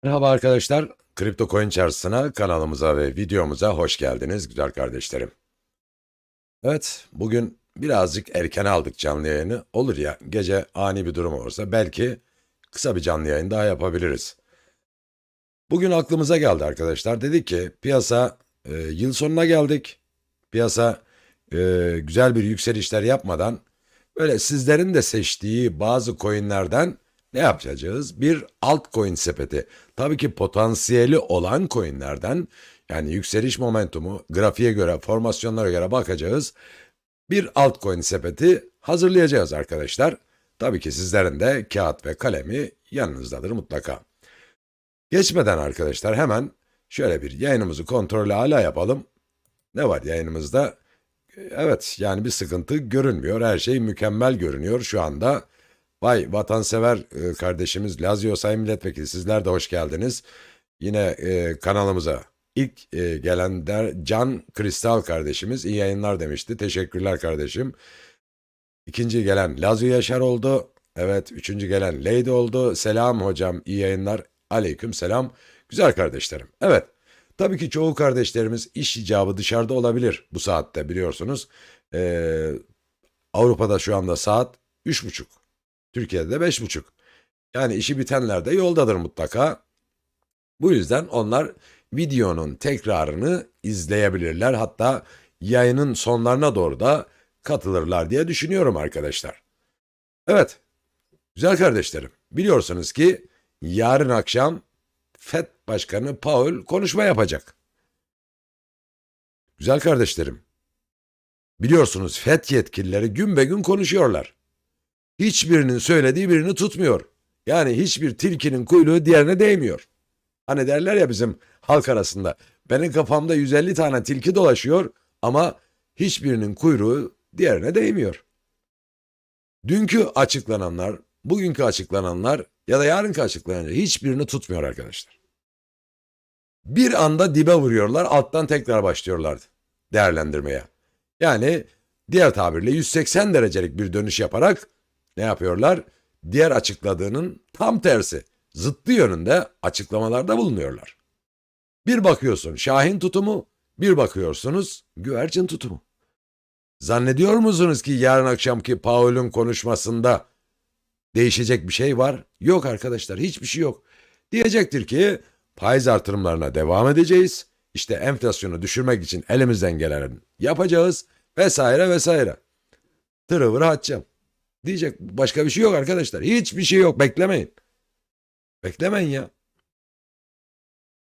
Merhaba arkadaşlar, Kripto Coin Çarşısı'na, kanalımıza ve videomuza hoş geldiniz güzel kardeşlerim. Evet, bugün birazcık erken aldık canlı yayını. Olur ya, gece ani bir durum olursa belki kısa bir canlı yayın daha yapabiliriz. Bugün aklımıza geldi arkadaşlar. Dedik ki piyasa yıl sonuna geldik. Piyasa güzel bir yükselişler yapmadan böyle sizlerin de seçtiği bazı coinlerden ne yapacağız? Bir altcoin sepeti. Tabii ki potansiyeli olan coinlerden, yani yükseliş momentumu grafiğe göre, formasyonlara göre bakacağız. Bir altcoin sepeti hazırlayacağız arkadaşlar. Tabii ki sizlerin de kağıt ve kalemi yanınızdadır mutlaka. Geçmeden arkadaşlar hemen şöyle bir yayınımızı kontrollü hala yapalım. Ne var yayınımızda? Evet, yani bir sıkıntı görünmüyor. Her şey mükemmel görünüyor şu anda. Vay vatansever kardeşimiz Lazio Sayın Milletvekili, sizler de hoş geldiniz. Yine kanalımıza ilk gelen Can Kristal kardeşimiz iyi yayınlar demişti. Teşekkürler kardeşim. İkinci gelen Lazio Yaşar oldu. Evet, üçüncü gelen Lady oldu. Selam hocam, iyi yayınlar. Aleyküm selam. Güzel kardeşlerim. Evet, tabii ki çoğu kardeşlerimiz iş icabı dışarıda olabilir bu saatte, biliyorsunuz. Ee, Avrupa'da şu anda saat 3:30. Türkiye'de de 5:30. Yani işi bitenler de yoldadır mutlaka. Bu yüzden onlar videonun tekrarını izleyebilirler. Hatta yayının sonlarına doğru da katılırlar diye düşünüyorum arkadaşlar. Evet, güzel kardeşlerim. Biliyorsunuz ki yarın akşam FED Başkanı Powell konuşma yapacak. Güzel kardeşlerim, biliyorsunuz FED yetkilileri gün be gün konuşuyorlar. Hiçbirinin söylediği birini tutmuyor. Yani hiçbir tilkinin kuyruğu diğerine değmiyor. Hani derler ya bizim halk arasında, benim kafamda 150 tane tilki dolaşıyor ama hiçbirinin kuyruğu diğerine değmiyor. Dünkü açıklananlar, bugünkü açıklananlar ya da yarınki açıklananlar hiçbirini tutmuyor arkadaşlar. Bir anda dibe vuruyorlar, alttan tekrar başlıyorlardı değerlendirmeye. Yani diğer tabirle 180 derecelik bir dönüş yaparak ne yapıyorlar? Diğer açıkladığının tam tersi, zıttı yönünde açıklamalarda bulunuyorlar. Bir bakıyorsun Şahin tutumu, bir bakıyorsunuz güvercin tutumu. Zannediyor musunuz ki yarın akşamki Powell'ün konuşmasında değişecek bir şey var? Yok arkadaşlar, hiçbir şey yok. Diyecektir ki faiz artırımlarına devam edeceğiz. İşte enflasyonu düşürmek için elimizden geleni yapacağız vesaire vesaire. Tırıvırı atacağım. Diyecek, başka bir şey yok arkadaşlar. Hiçbir şey yok, beklemeyin. Beklemeyin ya.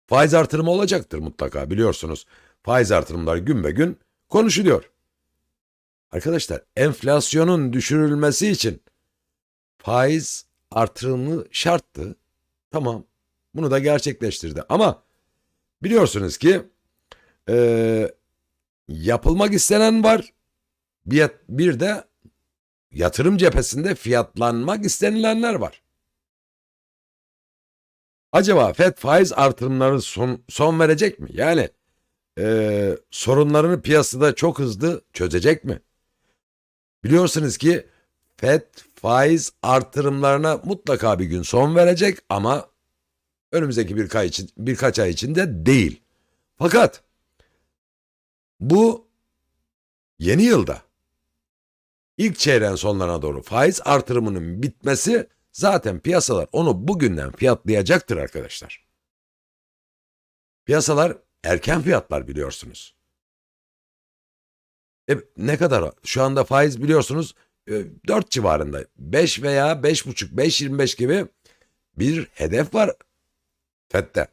Faiz artırımı olacaktır mutlaka, biliyorsunuz. Faiz artırımları gün be gün konuşuluyor. Arkadaşlar, enflasyonun düşürülmesi için faiz artırımı şarttı. Tamam, bunu da gerçekleştirdi. Ama biliyorsunuz ki eee, yapılmak istenen var. Bir de yatırım cephesinde fiyatlanmak istenilenler var. Acaba FED faiz artırımları son verecek mi? Yani sorunlarını piyasada çok hızlı çözecek mi? Biliyorsunuz ki FED faiz artırımlarına mutlaka bir gün son verecek ama önümüzdeki birkaç ay içinde değil. Fakat bu yeni yılda ilk çeyreğin sonlarına doğru faiz artırımının bitmesi, zaten piyasalar onu bugünden fiyatlayacaktır arkadaşlar. Piyasalar erken fiyatlar, biliyorsunuz. Ne kadar şu anda faiz, biliyorsunuz 4 civarında, 5 veya 5,5, 5,25 gibi bir hedef var FED'de.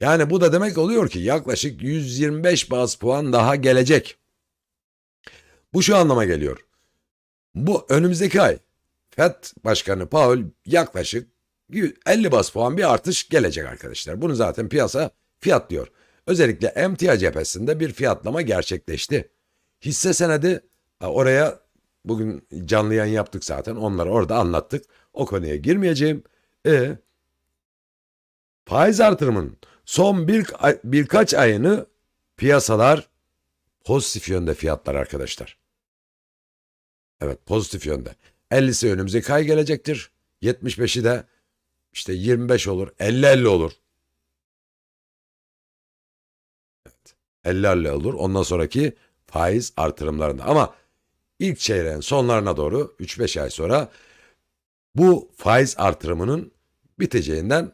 Yani bu da demek oluyor ki yaklaşık 125 baz puan daha gelecek. Bu şu anlama geliyor. Bu önümüzdeki ay FED Başkanı Powell yaklaşık 50 baz puan bir artış gelecek arkadaşlar. Bunu zaten piyasa fiyatlıyor. Özellikle emtia cephesinde bir fiyatlama gerçekleşti. Hisse senedi, oraya bugün canlı yayın yaptık zaten. Onları orada anlattık. O konuya girmeyeceğim. Faiz artırımının son birkaç ayını piyasalar pozitif yönde fiyatlar arkadaşlar. Evet, pozitif yönde. 50'si önümüzdeki ay gelecektir. 75'i de işte 25 olur, 50-50 olur. Evet, 50-50 olur. Ondan sonraki faiz artırımlarında. Ama ilk çeyreğin sonlarına doğru 3-5 ay sonra bu faiz artırımının biteceğinden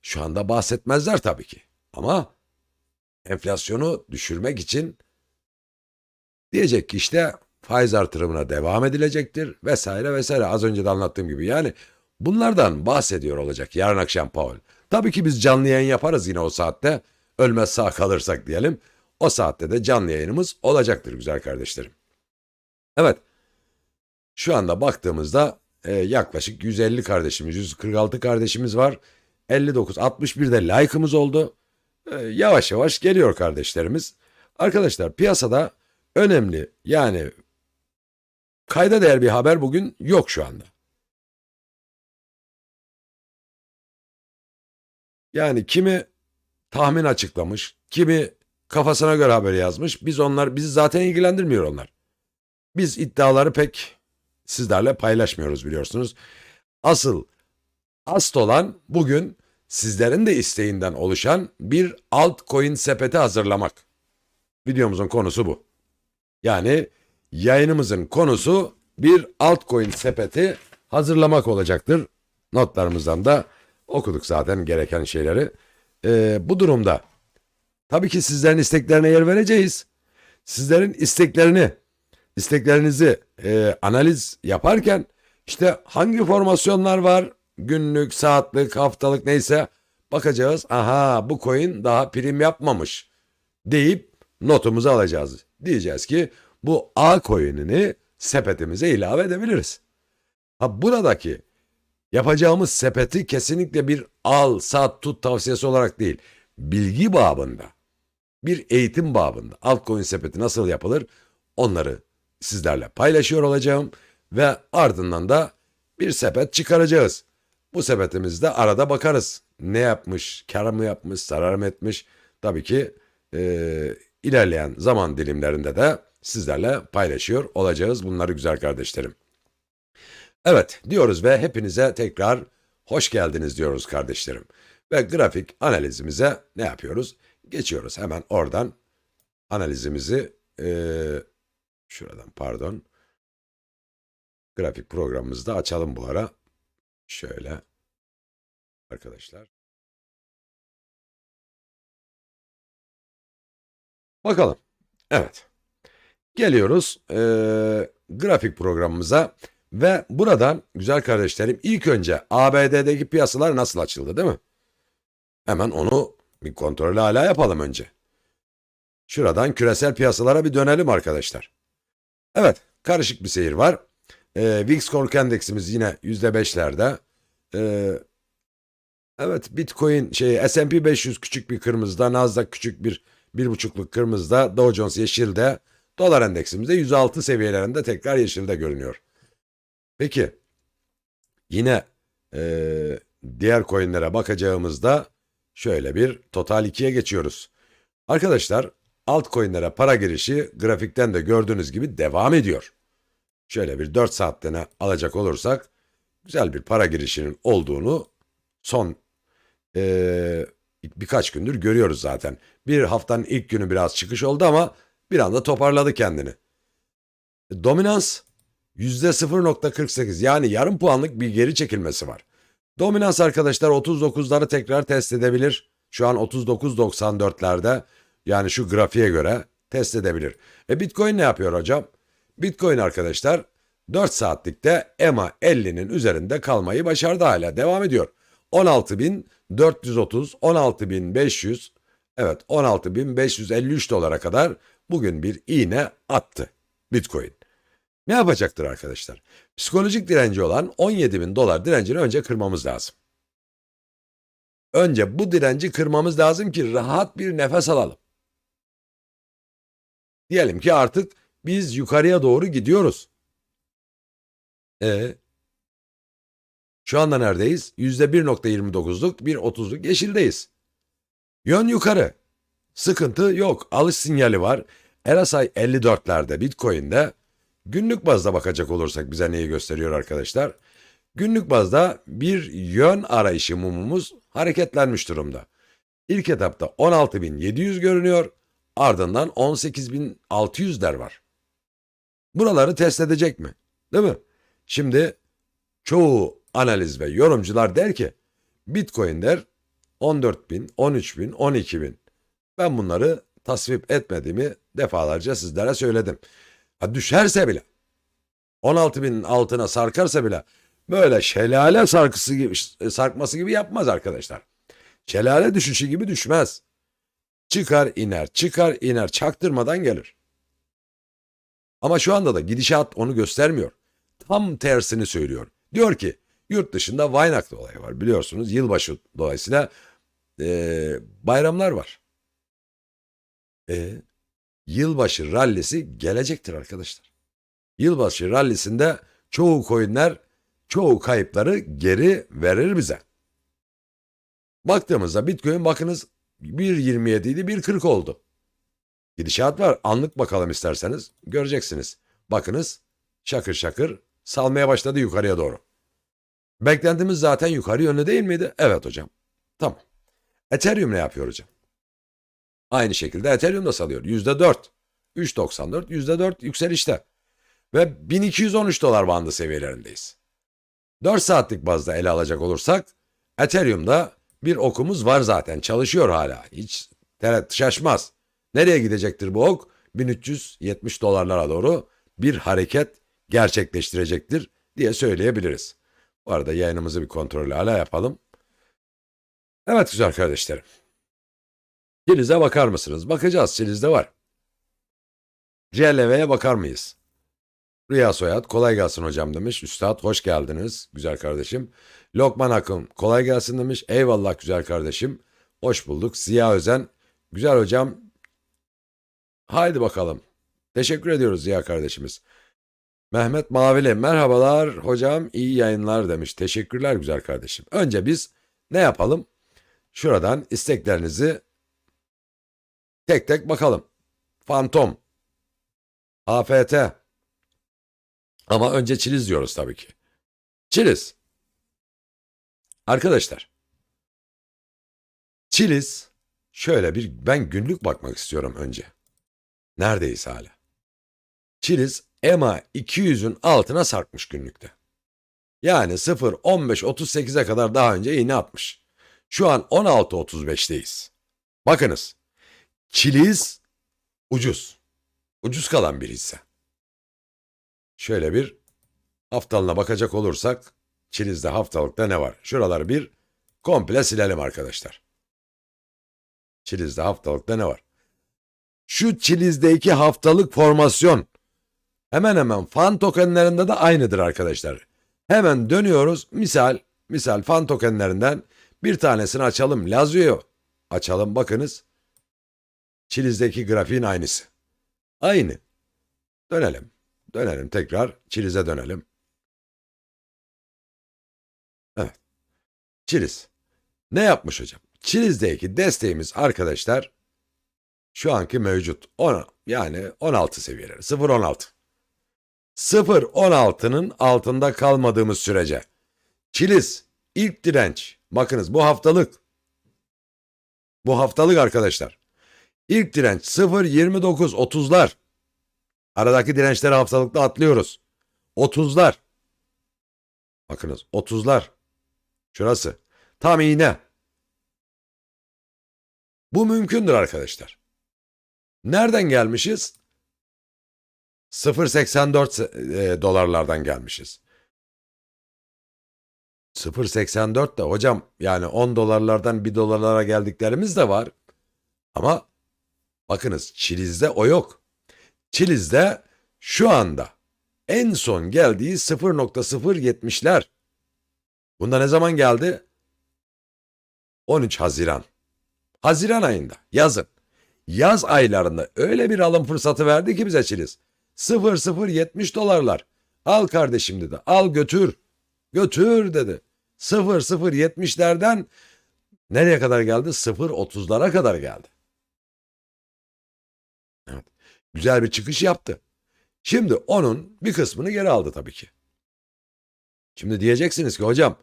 şu anda bahsetmezler tabii ki. Ama enflasyonu düşürmek için diyecek ki işte faiz artırımına devam edilecektir vesaire vesaire. Az önce de anlattığım gibi yani bunlardan bahsediyor olacak yarın akşam Powell. Tabii ki biz canlı yayın yaparız yine o saatte. Ölmez sağ kalırsak diyelim. O saatte de canlı yayınımız olacaktır güzel kardeşlerim. Evet, şu anda baktığımızda yaklaşık 150 kardeşimiz, 146 kardeşimiz var. 59, 61 de like'ımız oldu. Yavaş yavaş geliyor kardeşlerimiz. Arkadaşlar piyasada önemli yani kayda değer bir haber bugün yok şu anda. Yani kimi tahmin açıklamış, kimi kafasına göre haber yazmış. Bizi zaten ilgilendirmiyor onlar. Biz iddiaları pek sizlerle paylaşmıyoruz biliyorsunuz. Asıl olan bugün sizlerin de isteğinden oluşan bir altcoin sepeti hazırlamak. Videomuzun konusu bu. Yani yayınımızın konusu bir altcoin sepeti hazırlamak olacaktır. Notlarımızdan da okuduk zaten gereken şeyleri. Bu durumda tabii ki sizlerin isteklerine yer vereceğiz. Sizlerin isteklerinizi analiz yaparken işte hangi formasyonlar var, günlük, saatlik, haftalık neyse bakacağız. Aha bu coin daha prim yapmamış deyip notumuzu alacağız. Diyeceğiz ki bu A coin'ini sepetimize ilave edebiliriz. Buradaki yapacağımız sepeti kesinlikle bir al, sat, tut tavsiyesi olarak değil, bilgi babında, bir eğitim babında altcoin sepeti nasıl yapılır onları sizlerle paylaşıyor olacağım ve ardından da bir sepet çıkaracağız. Bu sepetimizde arada bakarız. Ne yapmış, kar mı yapmış, zarar mı etmiş? Tabii ki ilerleyen zaman dilimlerinde de sizlerle paylaşıyor olacağız bunları güzel kardeşlerim. Evet diyoruz ve hepinize tekrar hoş geldiniz diyoruz kardeşlerim. Ve grafik analizimize ne yapıyoruz? Geçiyoruz hemen oradan analizimizi şuradan pardon. Grafik programımızı da açalım bu ara. Şöyle arkadaşlar. Bakalım. Evet. Geliyoruz grafik programımıza ve buradan güzel kardeşlerim ilk önce ABD'deki piyasalar nasıl açıldı değil mi? Hemen onu bir kontrol hala yapalım önce. Şuradan küresel piyasalara bir dönelim arkadaşlar. Evet, karışık bir seyir var. VIX Korku Endeksimiz yine %5'lerde. Evet, Bitcoin S&P 500 küçük bir kırmızıda, Nasdaq küçük bir 1,5'luk kırmızıda, Dow Jones yeşilde, dolar endeksimiz de 106 seviyelerinde tekrar yeşilde görünüyor. Peki, yine diğer coinlere bakacağımızda şöyle bir Total 2'ye geçiyoruz. Arkadaşlar, altcoinlere para girişi grafikten de gördüğünüz gibi devam ediyor. Şöyle bir 4 saatliğine alacak olursak güzel bir para girişinin olduğunu son birkaç gündür görüyoruz zaten. Bir haftanın ilk günü biraz çıkış oldu ama bir anda toparladı kendini. Dominans %0,48 yani yarım puanlık bir geri çekilmesi var. Dominans arkadaşlar 39'ları tekrar test edebilir. Şu an 39,94'lerde yani şu grafiğe göre test edebilir. Bitcoin ne yapıyor hocam? Bitcoin arkadaşlar 4 saatlikte EMA 50'nin üzerinde kalmayı başardı hala devam ediyor. 16.430, 16.500, evet 16.553 dolara kadar bugün bir iğne attı Bitcoin. Ne yapacaktır arkadaşlar? Psikolojik direnci olan 17.000 dolar direncini önce kırmamız lazım. Önce bu direnci kırmamız lazım ki rahat bir nefes alalım. Diyelim ki artık biz yukarıya doğru gidiyoruz. Şu anda neredeyiz? %1,29'luk bir 30'luk yeşildeyiz. Yön yukarı. Sıkıntı yok. Alış sinyali var. RSI 54'lerde Bitcoin'de günlük bazda bakacak olursak bize neyi gösteriyor arkadaşlar? Günlük bazda bir yön arayışı mumumuz hareketlenmiş durumda. İlk etapta 16.700 görünüyor, ardından 18.600'ler var. Buraları test edecek mi? Değil mi? Şimdi çoğu analiz ve yorumcular der ki Bitcoin der 14.000, 13.000, 12.000. Ben bunları tasvip etmediğimi defalarca sizlere söyledim. Ha, düşerse bile 16.000'in altına sarkarsa bile böyle şelale sarkısı gibi, sarkması gibi yapmaz arkadaşlar. Şelale düşüşü gibi düşmez. Çıkar iner, çıkar iner, çaktırmadan gelir. Ama şu anda da gidişat onu göstermiyor. Tam tersini söylüyor. Diyor ki yurt dışında Weihnacht olayı var biliyorsunuz. Yılbaşı dolayısıyla bayramlar var. Yılbaşı rallisi gelecektir arkadaşlar. Yılbaşı rallisinde çoğu coinler çoğu kayıpları geri verir bize. Baktığımızda Bitcoin bakınız 1.27 idi 1.40 oldu. Gidişat var. Anlık bakalım isterseniz. Göreceksiniz. Bakınız şakır şakır salmaya başladı yukarıya doğru. Beklentimiz zaten yukarı yönlü değil miydi? Evet hocam. Tamam. Ethereum ne yapıyor hocam? Aynı şekilde Ethereum da salıyor. %4. 3.94 %4 yükselişte. Ve 1213 dolar bandı seviyelerindeyiz. 4 saatlik bazda ele alacak olursak Ethereum'da bir okumuz var zaten. Çalışıyor hala. Hiç şaşmaz. Nereye gidecektir bu ok? 1370 dolarlara doğru bir hareket gerçekleştirecektir diye söyleyebiliriz. Bu arada yayınımızı bir kontrol hala yapalım. Evet güzel kardeşlerim. Çiliz'e bakar mısınız? Bakacağız. Çiliz'de var. CLV'ye bakar mıyız? Rüya Soyad kolay gelsin hocam demiş. Üstad hoş geldiniz güzel kardeşim. Lokman Akın kolay gelsin demiş. Eyvallah güzel kardeşim. Hoş bulduk. Ziya Özen güzel hocam. Haydi bakalım. Teşekkür ediyoruz Ziya kardeşimiz. Mehmet Mavili merhabalar hocam iyi yayınlar demiş. Teşekkürler güzel kardeşim. Önce biz ne yapalım? Şuradan isteklerinizi tek tek bakalım. Fantom, AFT. Ama önce Çiliz diyoruz tabii ki. Çiliz. Arkadaşlar. Çiliz şöyle ben günlük bakmak istiyorum önce. Neredeyiz hala? Çiliz EMA 200'ün altına sarkmış günlükte. Yani 0, 15, 38'e kadar daha önce iğne atmış. Şu an 16.35'teyiz. Bakınız. Çiliz ucuz. Ucuz kalan bir hisse. Şöyle bir haftalığına bakacak olursak Çiliz'de haftalıkta ne var? Şuraları bir komple silelim arkadaşlar. Çiliz'de haftalıkta ne var? Şu Çiliz'deki haftalık formasyon hemen hemen fan tokenlerinde de aynıdır arkadaşlar. Hemen dönüyoruz. Misal fan tokenlerinden bir tanesini açalım. Lazio'yu açalım bakınız. Çiliz'deki grafiğin aynısı. Aynı. Dönelim. Dönelim tekrar. Çiliz'e dönelim. Evet. Çiliz. Ne yapmış hocam? Çiliz'deki desteğimiz arkadaşlar şu anki mevcut. Yani 16 seviyeleri. 0.16. 0.16'nın altında kalmadığımız sürece. Çiliz ilk direnç. Bakınız bu haftalık. Bu haftalık arkadaşlar. İlk direnç 0.29 30'lar. Aradaki dirençleri haftalıkta atlıyoruz. 30'lar. Bakınız 30'lar. Şurası. Tam iğne. Bu mümkündür arkadaşlar. Nereden gelmişiz? 0.84 dolarlardan gelmişiz. 0.84 de hocam yani 10 dolarlardan 1 dolarlara geldiklerimiz de var. Ama bakınız Çiliz'de o yok. Çiliz'de şu anda en son geldiği 0.070'ler. Bunda ne zaman geldi? 13 Haziran. Haziran ayında yazın. Yaz aylarında öyle bir alım fırsatı verdi ki bize Çiliz. 0.070 dolarlar. Al kardeşim dedi. Al götür. Götür dedi. 0.070'lerden nereye kadar geldi? 0.30'lara kadar geldi. Evet. Güzel bir çıkış yaptı. Şimdi onun bir kısmını geri aldı tabii ki. Şimdi diyeceksiniz ki hocam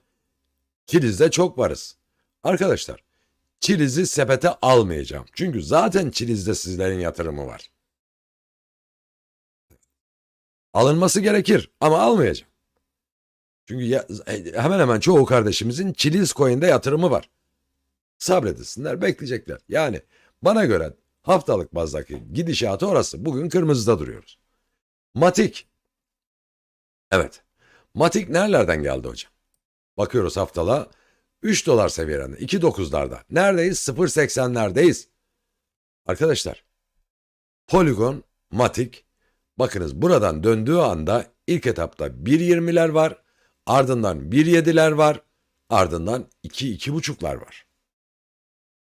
Çiliz'de çok varız. Arkadaşlar Çiliz'i sepete almayacağım. Çünkü zaten Çiliz'de sizlerin yatırımı var. Alınması gerekir ama almayacağım. Çünkü hemen hemen çoğu kardeşimizin Çiliz Coin'de yatırımı var. Sabredilsinler, bekleyecekler. Yani bana göre haftalık bazdaki gidişatı orası. Bugün kırmızıda duruyoruz. Matik. Evet. Matik nerelerden geldi hocam? Bakıyoruz haftalığa 3 dolar seviyelerinde, 2.9'larda. Neredeyiz? 0.80'lerdeyiz. Arkadaşlar, Polygon, Matik, bakınız buradan döndüğü anda ilk etapta 1.20'ler var, ardından 1.7'ler var, ardından 2-2.5'lar var.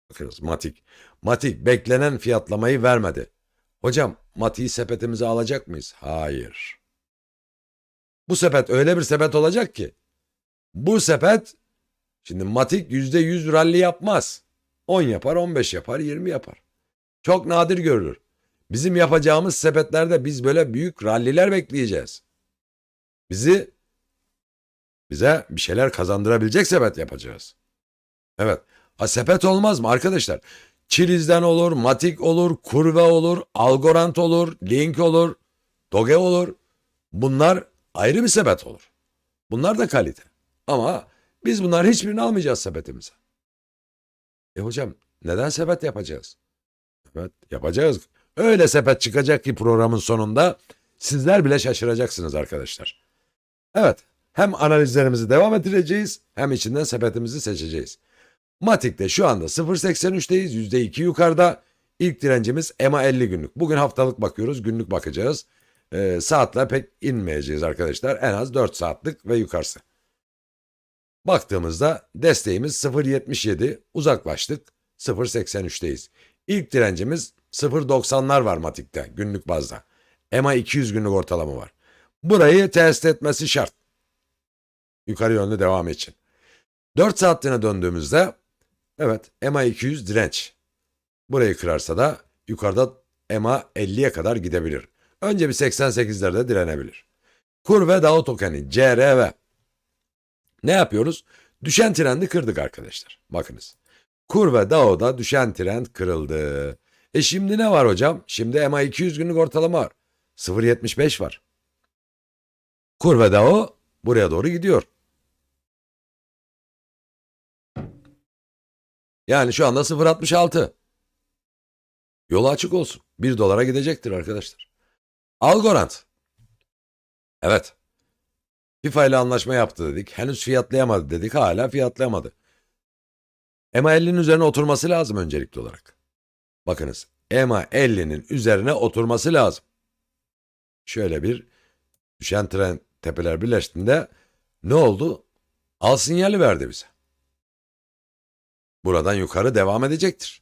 Bakınız Matik. Matik beklenen fiyatlamayı vermedi. Hocam Matik'i sepetimize alacak mıyız? Hayır. Bu sepet öyle bir sepet olacak ki, bu sepet, şimdi Matik %100 rally yapmaz. 10 yapar, 15 yapar, 20 yapar. Çok nadir görülür. Bizim yapacağımız sepetlerde biz böyle büyük ralliler bekleyeceğiz. Bize bir şeyler kazandırabilecek sepet yapacağız. Evet. Sepet olmaz mı arkadaşlar? Çiliz'den olur, Matik olur, Kurve olur, Algorand olur, Link olur, Doge olur. Bunlar ayrı bir sepet olur. Bunlar da kalite. Ama biz bunlar hiçbirini almayacağız sepetimize. Hocam neden sepet yapacağız? Evet yapacağız. Öyle sepet çıkacak ki programın sonunda sizler bile şaşıracaksınız arkadaşlar. Evet, hem analizlerimizi devam ettireceğiz hem içinden sepetimizi seçeceğiz. Matik'te şu anda 0.83'teyiz, %2 yukarıda. İlk direncimiz EMA 50 günlük. Bugün haftalık bakıyoruz, günlük bakacağız. Saatler pek inmeyeceğiz arkadaşlar. En az 4 saatlik ve yukarısı. Baktığımızda desteğimiz 0.77, uzaklaştık, 0.83'teyiz. İlk direncimiz 0.90'lar var Matik'te günlük bazda. EMA 200 günlük ortalama var. Burayı test etmesi şart. Yukarı yönlü devam için. 4 saatliğine döndüğümüzde evet EMA 200 direnç. Burayı kırarsa da yukarıda EMA 50'ye kadar gidebilir. Önce bir 88'lerde direnebilir. Kur ve DAO tokeni CRV. Ne yapıyoruz? Düşen trendi kırdık arkadaşlar. Bakınız. Kur ve DAO'da düşen trend kırıldı. Şimdi ne var hocam? Şimdi EMA 200 günlük ortalama var. 0.75 var. Kur ve DAO buraya doğru gidiyor. Yani şu anda 0.66. Yolu açık olsun. 1 dolara gidecektir arkadaşlar. Algorand. Evet. FIFA ile anlaşma yaptı dedik. Henüz fiyatlayamadı dedik. Hala fiyatlayamadı. EMA 50'nin üzerine oturması lazım öncelikli olarak. Bakınız. EMA 50'nin üzerine oturması lazım. Şöyle bir düşen trend tepeler birleştiğinde ne oldu? Al sinyali verdi bize. Buradan yukarı devam edecektir.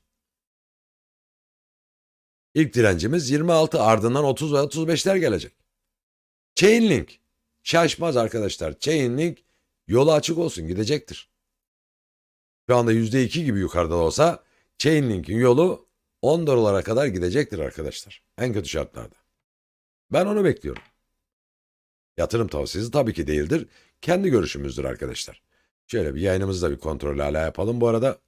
İlk direncimiz 26, ardından 30 ve 35'ler gelecek. Chainlink. Şaşmaz arkadaşlar. Chainlink yolu açık olsun, gidecektir. Şu anda %2 gibi yukarıda olsa Chainlink'in yolu 10 dolara kadar gidecektir arkadaşlar. En kötü şartlarda. Ben onu bekliyorum. Yatırım tavsiyesi tabii ki değildir. Kendi görüşümüzdür arkadaşlar. Şöyle bir yayınımızı da bir kontrol hala yapalım bu arada.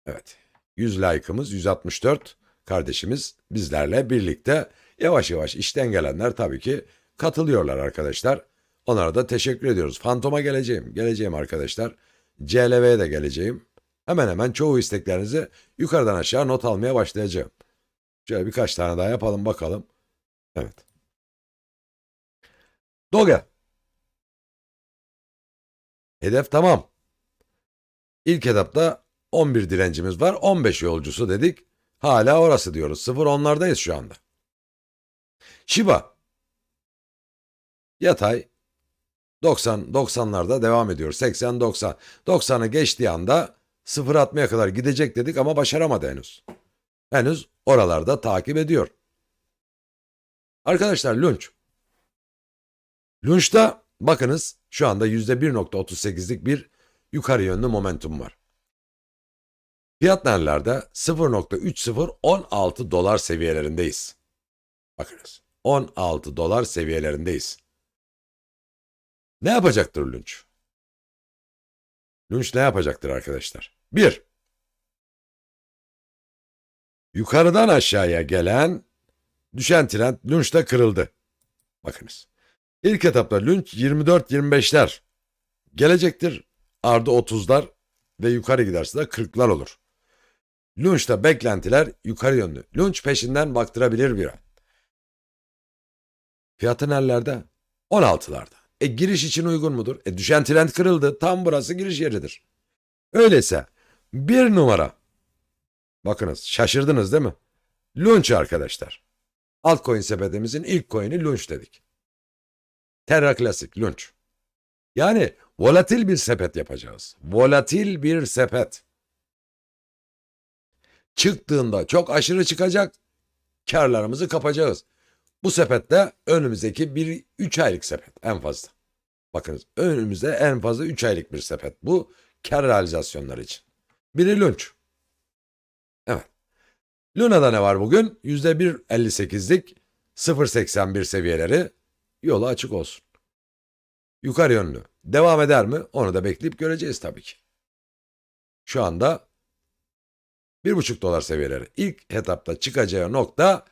Evet. 100 like'ımız 164 kardeşimiz bizlerle birlikte yavaş yavaş işten gelenler tabii ki katılıyorlar arkadaşlar. Onlara da teşekkür ediyoruz. Fantom'a geleceğim arkadaşlar. CLV'ye de geleceğim. Hemen hemen çoğu isteklerinizi yukarıdan aşağı not almaya başlayacağım. Şöyle birkaç tane daha yapalım bakalım. Evet. Doge. Hedef tamam. İlk etapta 11 direncimiz var. 15 yolcusu dedik. Hala orası diyoruz. 0-10'lardayız şu anda. Shiba. Yatay. 90'larda devam ediyor. 80-90. 90'ı geçtiği anda 0.60'ya kadar gidecek dedik ama başaramadı henüz. Henüz oralarda takip ediyor. Arkadaşlar Lunch. Lunch'ta bakınız şu anda %1.38'lik bir yukarı yönlü momentum var. Fiyat nerelerde? 0.3016 dolar seviyelerindeyiz. Bakınız 16 dolar seviyelerindeyiz. Ne yapacaktır Lunch? Lunch ne yapacaktır arkadaşlar? 1. Yukarıdan aşağıya gelen düşen trend Lunch'ta kırıldı. Bakınız. İlk etapta Lunch 24-25'ler gelecektir. Ardı 30'lar ve yukarı giderse de 40'lar olur. Lunch'ta beklentiler yukarı yönlü. Lunch peşinden baktırabilir bir an. Fiyatı nerelerde? 16'larda. Giriş için uygun mudur? Düşen trend kırıldı. Tam burası giriş yeridir. Öyleyse bir numara. Bakınız şaşırdınız değil mi? Lunch arkadaşlar. Altcoin sepetimizin ilk coin'i Lunch dedik. Terra Classic Lunch. Yani volatil bir sepet yapacağız. Volatil bir sepet. Çıktığında çok aşırı çıkacak. Karlarımızı kapacağız. Bu sepette önümüzdeki 3 aylık sepet en fazla. Bakınız önümüzde en fazla 3 aylık bir sepet. Bu kar realizasyonları için. Biri Lunch. Evet. Luna'da ne var bugün? %1.58'lik 0.81 seviyeleri yolu açık olsun. Yukarı yönlü. Devam eder mi? Onu da bekleyip göreceğiz tabii ki. Şu anda 1,5 dolar seviyeleri. İlk etapta çıkacağı nokta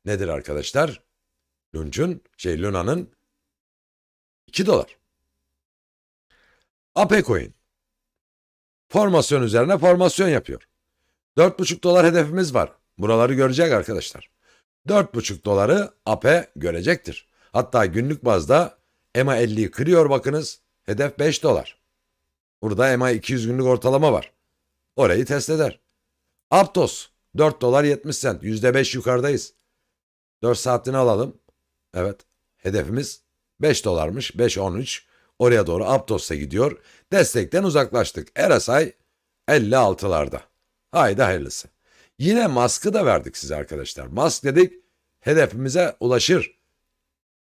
nedir arkadaşlar? Luna'nın 2 dolar. AP Coin. Formasyon üzerine formasyon yapıyor. 4,5 dolar hedefimiz var. Buraları görecek arkadaşlar. 4,5 doları AP görecektir. Hatta günlük bazda EMA 50'yi kırıyor bakınız. Hedef 5 dolar. Burada EMA 200 günlük ortalama var. Orayı test eder. Aptos 4 dolar 70 sent. %5 yukarıdayız. 4 saatini alalım. Evet. Hedefimiz 5 dolarmış. 5.13. Oraya doğru Aptos'a gidiyor. Destekten uzaklaştık. RSI 56'larda. Haydi hayırlısı. Yine Musk'ı da verdik size arkadaşlar. Musk dedik hedefimize ulaşır.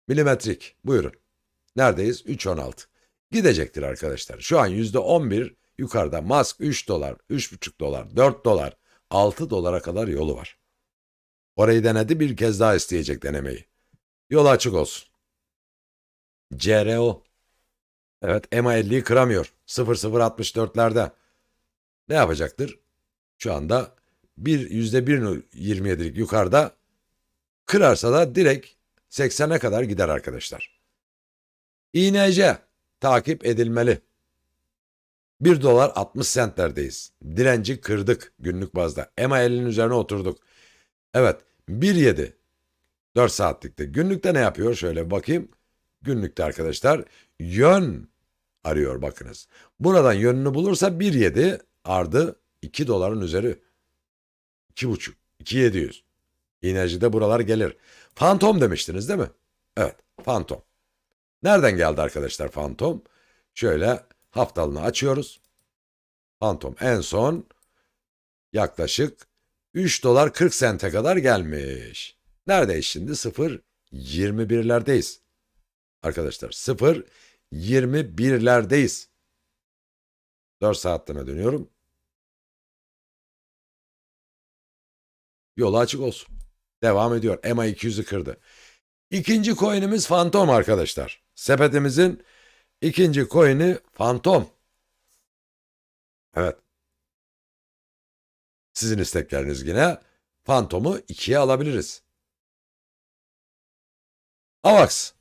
Milimetrik. Buyurun. Neredeyiz? 3.16. Gidecektir arkadaşlar. Şu an %11 yukarıda. Musk 3 dolar, 3,5 dolar, 4 dolar, 6 dolara kadar yolu var. Orayı denedi, bir kez daha isteyecek denemeyi. Yol açık olsun. CRO. Evet, EMA 50'yi kıramıyor. 0,064'lerde. Ne yapacaktır? Şu anda %1.27'lik yukarıda, kırarsa da direkt 80'e kadar gider arkadaşlar. İNC takip edilmeli. 1 dolar 60 centlerdeyiz. Direnci kırdık günlük bazda. EMA 50'nin üzerine oturduk. Evet, 1.7 4 saatlikte. Günlükte ne yapıyor? Şöyle bir bakayım. Günlükte arkadaşlar yön arıyor bakınız. Buradan yönünü bulursa 1.7 ardı 2 doların üzeri. 2.5, 2.700. İnerjide buralar gelir. Fantom demiştiniz değil mi? Evet, fantom. Nereden geldi arkadaşlar fantom? Şöyle haftalığını açıyoruz. Fantom en son yaklaşık 3 dolar 40 sente kadar gelmiş. Neredeyiz şimdi? 0,21'lerdeyiz. Arkadaşlar 0,21'lerdeyiz. 4 saatliğine dönüyorum. Yolu açık olsun. Devam ediyor. EMA 200'ü kırdı. İkinci coin'imiz Fantom arkadaşlar. Sepetimizin ikinci coin'i Fantom. Evet. Sizin istekleriniz yine Fantom'u 2'ye alabiliriz. AVAX.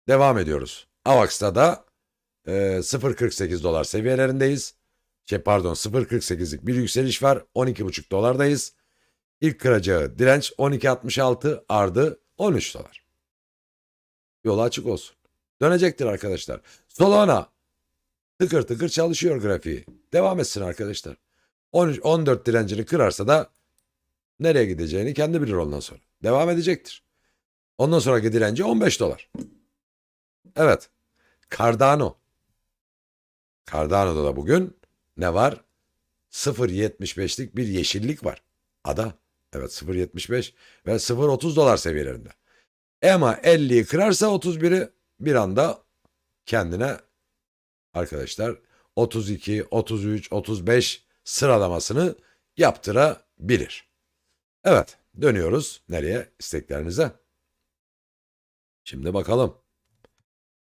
Devam ediyoruz. AVAX'ta da 0,48 dolar seviyelerindeyiz. 0,48'lik bir yükseliş var. 12,5 dolardayız. İlk kıracağı direnç 12,66 ardı 13 dolar. Yolu açık olsun. Dönecektir arkadaşlar. Solana tıkır tıkır çalışıyor grafiği. Devam etsin arkadaşlar. 14 direncini kırarsa da nereye gideceğini kendi bilir ondan sonra. Devam edecektir. Ondan sonraki direnci 15 dolar. Evet. Cardano. Cardano'da da bugün ne var? 0,75'lik bir yeşillik var. Ada. Evet 0,75 ve 0,30 dolar seviyelerinde. EMA 50'yi kırarsa 31'i bir anda kendine arkadaşlar 32, 33, 35 sıralamasını yaptırabilir. Evet, dönüyoruz nereye? İsteklerinize. Şimdi bakalım.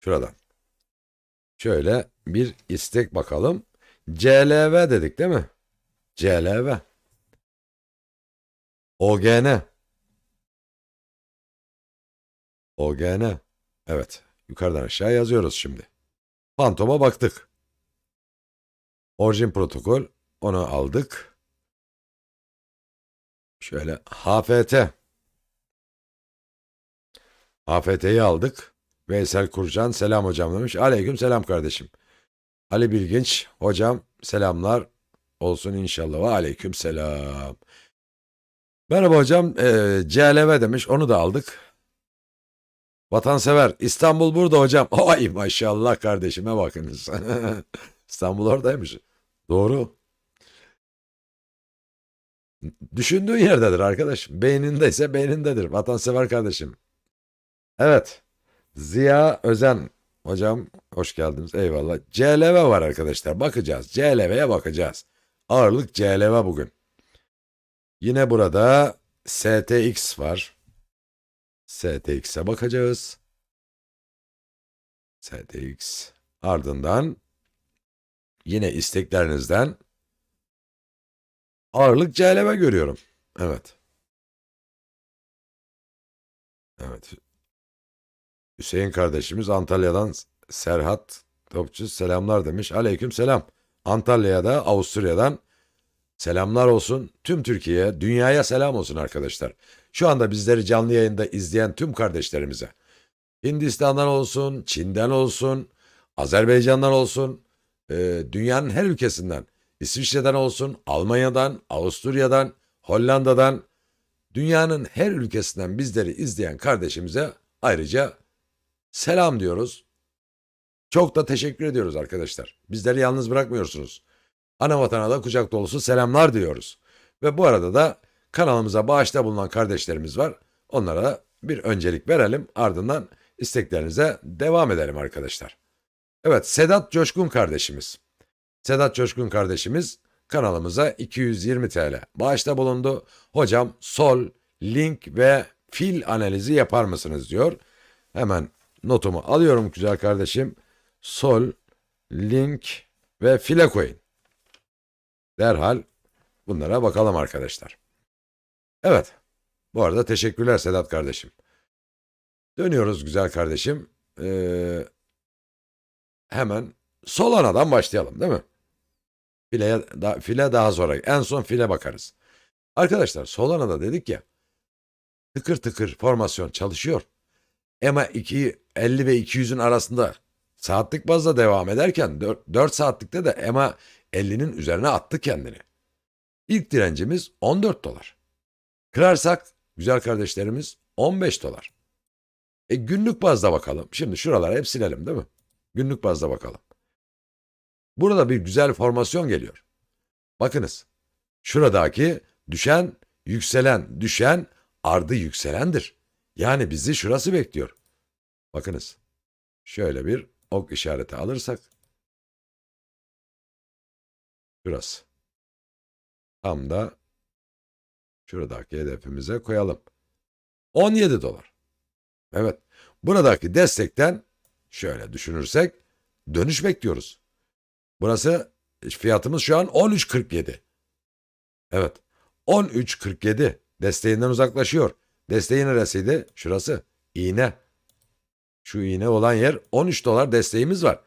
Şuradan. Şöyle bir istek bakalım. CLV dedik değil mi? CLV. OGN. OGN. Evet. Yukarıdan aşağı yazıyoruz şimdi. Phantom'a baktık. Orijin protokol. Onu aldık. Şöyle HFT. HFT'yi aldık. Veysel Kurcan selam hocam demiş. Aleyküm selam kardeşim. Ali Bilginç hocam selamlar olsun inşallah. Ve aleyküm selam. Merhaba hocam. CLV demiş. Onu da aldık. Vatansever. İstanbul burada hocam. Ay maşallah kardeşime bakınız. İstanbul oradaymış. Doğru. Düşündüğün yerdedir arkadaş. Beynindeyse beynindedir. Vatansever kardeşim. Evet. Ziya Özen. Hocam hoş geldiniz. Eyvallah. CLV var arkadaşlar. Bakacağız. CLV'ye bakacağız. Ağırlık CLV bugün. Yine burada STX var. STX'e bakacağız. STX. Ardından yine isteklerinizden ağırlık CLV görüyorum. Evet. Evet. Hüseyin kardeşimiz Antalya'dan Serhat Topçu selamlar demiş. Aleyküm selam. Antalya'da, Avusturya'dan selamlar olsun. Tüm Türkiye'ye, dünyaya selam olsun arkadaşlar. Şu anda bizleri canlı yayında izleyen tüm kardeşlerimize. Hindistan'dan olsun, Çin'den olsun, Azerbaycan'dan olsun, dünyanın her ülkesinden, İsviçre'den olsun, Almanya'dan, Avusturya'dan, Hollanda'dan, dünyanın her ülkesinden bizleri izleyen kardeşimize ayrıca selam diyoruz. Çok da teşekkür ediyoruz arkadaşlar. Bizleri yalnız bırakmıyorsunuz. Ana vatana da kucak dolusu selamlar diyoruz. Ve bu arada da kanalımıza bağışta bulunan kardeşlerimiz var. Onlara da bir öncelik verelim. Ardından isteklerinize devam edelim arkadaşlar. Evet, Sedat Coşkun kardeşimiz. Sedat Coşkun kardeşimiz kanalımıza 220 TL bağışta bulundu. Hocam sol, link ve fil analizi yapar mısınız diyor. Hemen notumu alıyorum güzel kardeşim. Sol, link ve file koyun. Derhal bunlara bakalım arkadaşlar. Evet. Bu arada teşekkürler Sedat kardeşim. Dönüyoruz güzel kardeşim. Hemen Solana'dan başlayalım değil mi? File daha sonra. En son file bakarız. Arkadaşlar Solana'da dedik ya. Tıkır tıkır formasyon çalışıyor. EMA 50 ve 200'ün arasında saatlik bazda devam ederken 4 saatlikte de EMA 50'nin üzerine attı kendini. İlk direncimiz 14 dolar. Kırarsak güzel kardeşlerimiz 15 dolar. Günlük bazda bakalım. Şimdi şuraları hep silelim değil mi? Günlük bazda bakalım. Burada bir güzel formasyon geliyor. Bakınız. Şuradaki düşen, yükselen, düşen, ardı yükselendir. Yani bizi şurası bekliyor. Bakınız. Şöyle bir ok işareti alırsak. Şurası. Tam da şuradaki hedefimize koyalım. 17 dolar. Evet. Buradaki destekten şöyle düşünürsek dönüş bekliyoruz. Burası fiyatımız şu an 13.47. Evet. 13.47 desteğinden uzaklaşıyor. Desteği neresiydi? Şurası. İğne. Şu iğne olan yer 13 dolar desteğimiz var.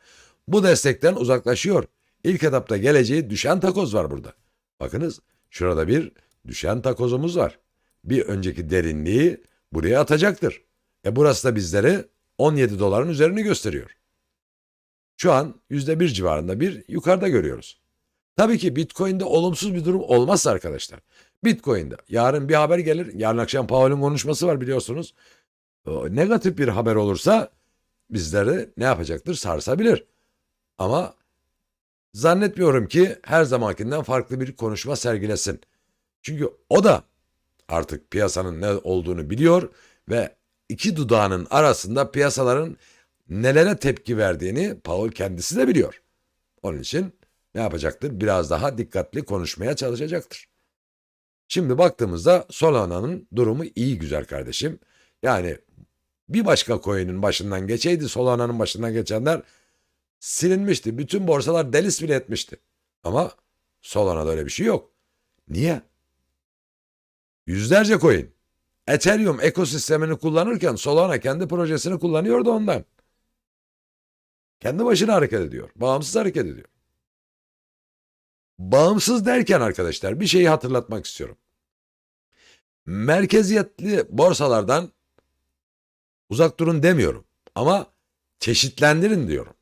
Bu destekten uzaklaşıyor. İlk etapta geleceği düşen takoz var burada. Bakınız şurada bir düşen takozumuz var. Bir önceki derinliği buraya atacaktır. Burası da bizleri 17 doların üzerini gösteriyor. Şu an %1 civarında bir yukarıda görüyoruz. Tabii ki Bitcoin'de olumsuz bir durum olmazsa arkadaşlar. Bitcoin'de yarın bir haber gelir. Yarın akşam Powell'ın konuşması var biliyorsunuz. Negatif bir haber olursa bizleri ne yapacaktır? Sarsabilir. Ama zannetmiyorum ki her zamankinden farklı bir konuşma sergilesin. Çünkü o da artık piyasanın ne olduğunu biliyor ve iki dudağının arasında piyasaların nelere tepki verdiğini Powell kendisi de biliyor. Onun için ne yapacaktır? Biraz daha dikkatli konuşmaya çalışacaktır. Şimdi baktığımızda Solana'nın durumu iyi güzel kardeşim. Yani bir başka coin'in başından geçeydi, Solana'nın başından geçenler silinmişti. Bütün borsalar delis bile etmişti. Ama Solana'da öyle bir şey yok. Niye? Yüzlerce coin Ethereum ekosistemini kullanırken Solana kendi projesini kullanıyordu ondan. Kendi başına hareket ediyor. Bağımsız hareket ediyor. Bağımsız derken arkadaşlar bir şeyi hatırlatmak istiyorum. Merkeziyetli borsalardan uzak durun demiyorum. Ama çeşitlendirin diyorum.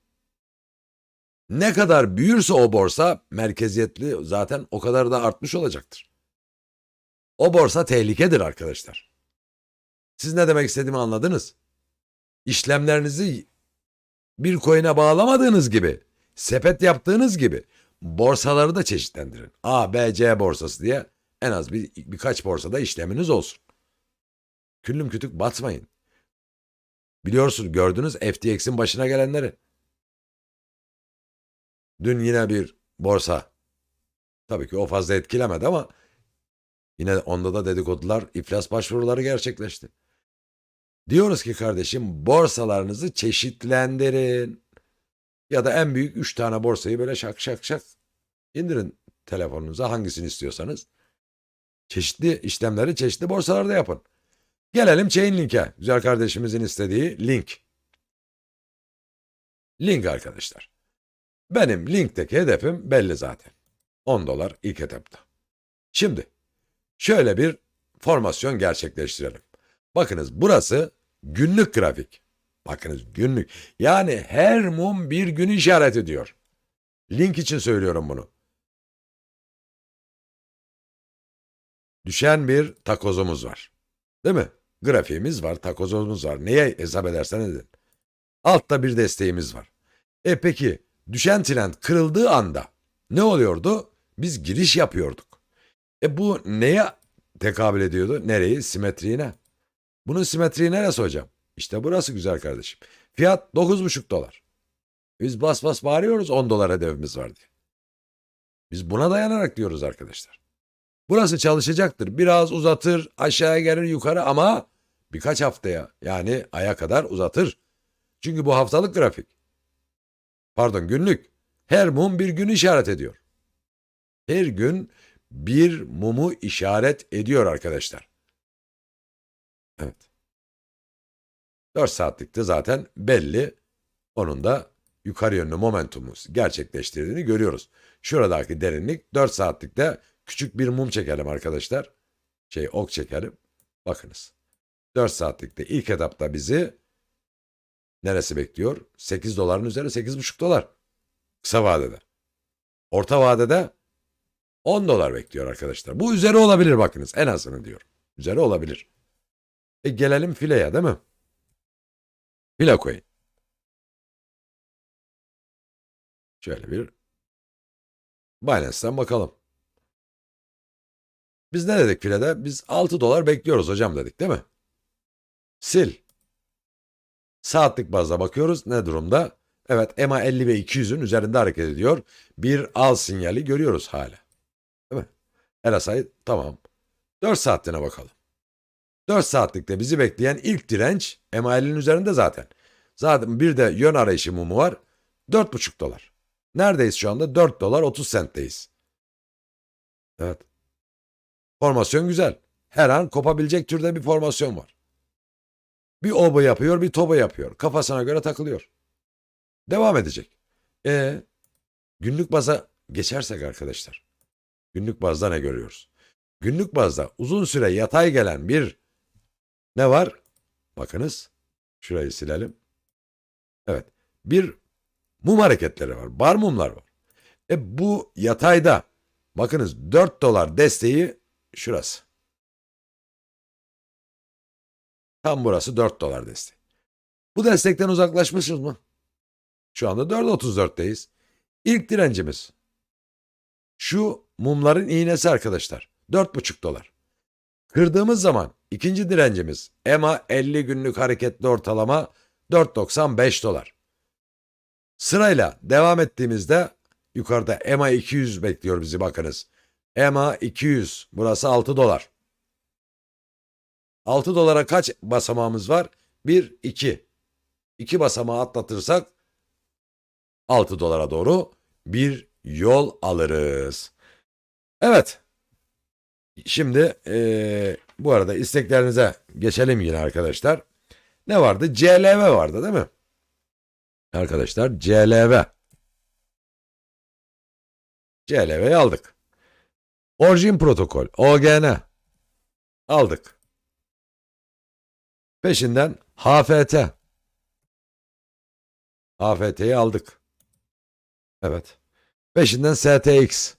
Ne kadar büyürse o borsa merkeziyetli zaten o kadar da artmış olacaktır. O borsa tehlikedir arkadaşlar. Siz ne demek istediğimi anladınız. İşlemlerinizi bir coin'e bağlamadığınız gibi, sepet yaptığınız gibi borsaları da çeşitlendirin. A, B, C borsası diye en az birkaç borsada işleminiz olsun. Küllüm kütük batmayın. Biliyorsunuz, gördünüz FTX'in başına gelenleri. Dün yine bir borsa, tabii ki o fazla etkilemedi ama yine onda da dedikodular, iflas başvuruları gerçekleşti. Diyoruz ki kardeşim, borsalarınızı çeşitlendirin. Ya da en büyük 3 tane borsayı böyle şak şak şak indirin telefonunuza, hangisini istiyorsanız. Çeşitli işlemleri çeşitli borsalarda yapın. Gelelim Chainlink'e. Güzel kardeşimizin istediği link. Link arkadaşlar. Benim linkteki hedefim belli zaten. 10 dolar ilk etapta. Şimdi şöyle bir formasyon gerçekleştirelim. Bakınız, burası günlük grafik. Bakınız, günlük. Yani her mum bir gün işaret ediyor. Link için söylüyorum bunu. Düşen bir takozumuz var. Değil mi? Grafiğimiz var, takozumuz var. Neye hesap edersen edin. Altta bir desteğimiz var. Peki düşen trend kırıldığı anda ne oluyordu? Biz giriş yapıyorduk. Bu neye tekabül ediyordu? Nereyi? Simetriğine. Bunun simetriği neresi hocam? İşte burası güzel kardeşim. Fiyat 9,5 dolar. Biz bas bas bağırıyoruz 10 dolar hedefimiz var diye. Biz buna dayanarak diyoruz arkadaşlar. Burası çalışacaktır. Biraz uzatır, aşağıya gelir yukarı ama birkaç haftaya, yani aya kadar uzatır. Çünkü bu haftalık grafik. Pardon, günlük. Her mum bir gün işaret ediyor. Her gün bir mumu işaret ediyor arkadaşlar. Evet. 4 saatlikte zaten belli. Onun da yukarı yönlü momentumu gerçekleştirdiğini görüyoruz. Şuradaki derinlik 4 saatlikte küçük bir mum çekelim arkadaşlar. Ok çekelim. Bakınız. 4 saatlikte ilk etapta bizi neresi bekliyor? 8 doların üzeri, 8,5 dolar. Kısa vadede. Orta vadede 10 dolar bekliyor arkadaşlar. Bu üzeri olabilir, bakınız. En azını diyorum. Üzeri olabilir. Gelelim fileye, değil mi? File coin. Şöyle bir Binance'ten bakalım. Biz ne dedik filede? Biz 6 dolar bekliyoruz hocam dedik, değil mi? Sil. Saatlik bazda bakıyoruz. Ne durumda? Evet, EMA 50 ve 200'ün üzerinde hareket ediyor. Bir al sinyali görüyoruz hala. Değil mi? RSI tamam. 4 saatliğine bakalım. 4 saatlikte bizi bekleyen ilk direnç EMA 50'nin üzerinde zaten. Zaten bir de yön arayışı mumu var. 4,5 dolar. Neredeyiz şu anda? 4 dolar 30 centteyiz. Evet. Formasyon güzel. Her an kopabilecek türde bir formasyon var. Bir oba yapıyor, bir toba yapıyor. Kafasına göre takılıyor. Devam edecek. Günlük baza geçersek arkadaşlar. Günlük bazda ne görüyoruz? Günlük bazda uzun süre yatay gelen bir ne var? Bakınız. Şurayı silelim. Evet. Bir mum hareketleri var. Bar mumlar var. Bu yatayda bakınız 4 dolar desteği şurası. Tam burası 4 dolar desteği. Bu destekten uzaklaşmışız mı? Şu anda 4.34'teyiz. İlk direncimiz şu mumların iğnesi arkadaşlar. 4,5 dolar. Kırdığımız zaman ikinci direncimiz EMA 50 günlük hareketli ortalama 4,95 dolar. Sırayla devam ettiğimizde yukarıda EMA 200 bekliyor bizi, bakınız. EMA 200 burası 6 dolar. 6 dolara kaç basamağımız var? 1, 2. 2 basamağı atlatırsak 6 dolara doğru bir yol alırız. Evet. Şimdi bu arada isteklerinize geçelim yine arkadaşlar. Ne vardı? CLV vardı değil mi? Arkadaşlar CLV. CLV'yi aldık. Origin protokol. OGN. Aldık. Peşinden HFT. HFT'yi aldık. Evet. Peşinden STX.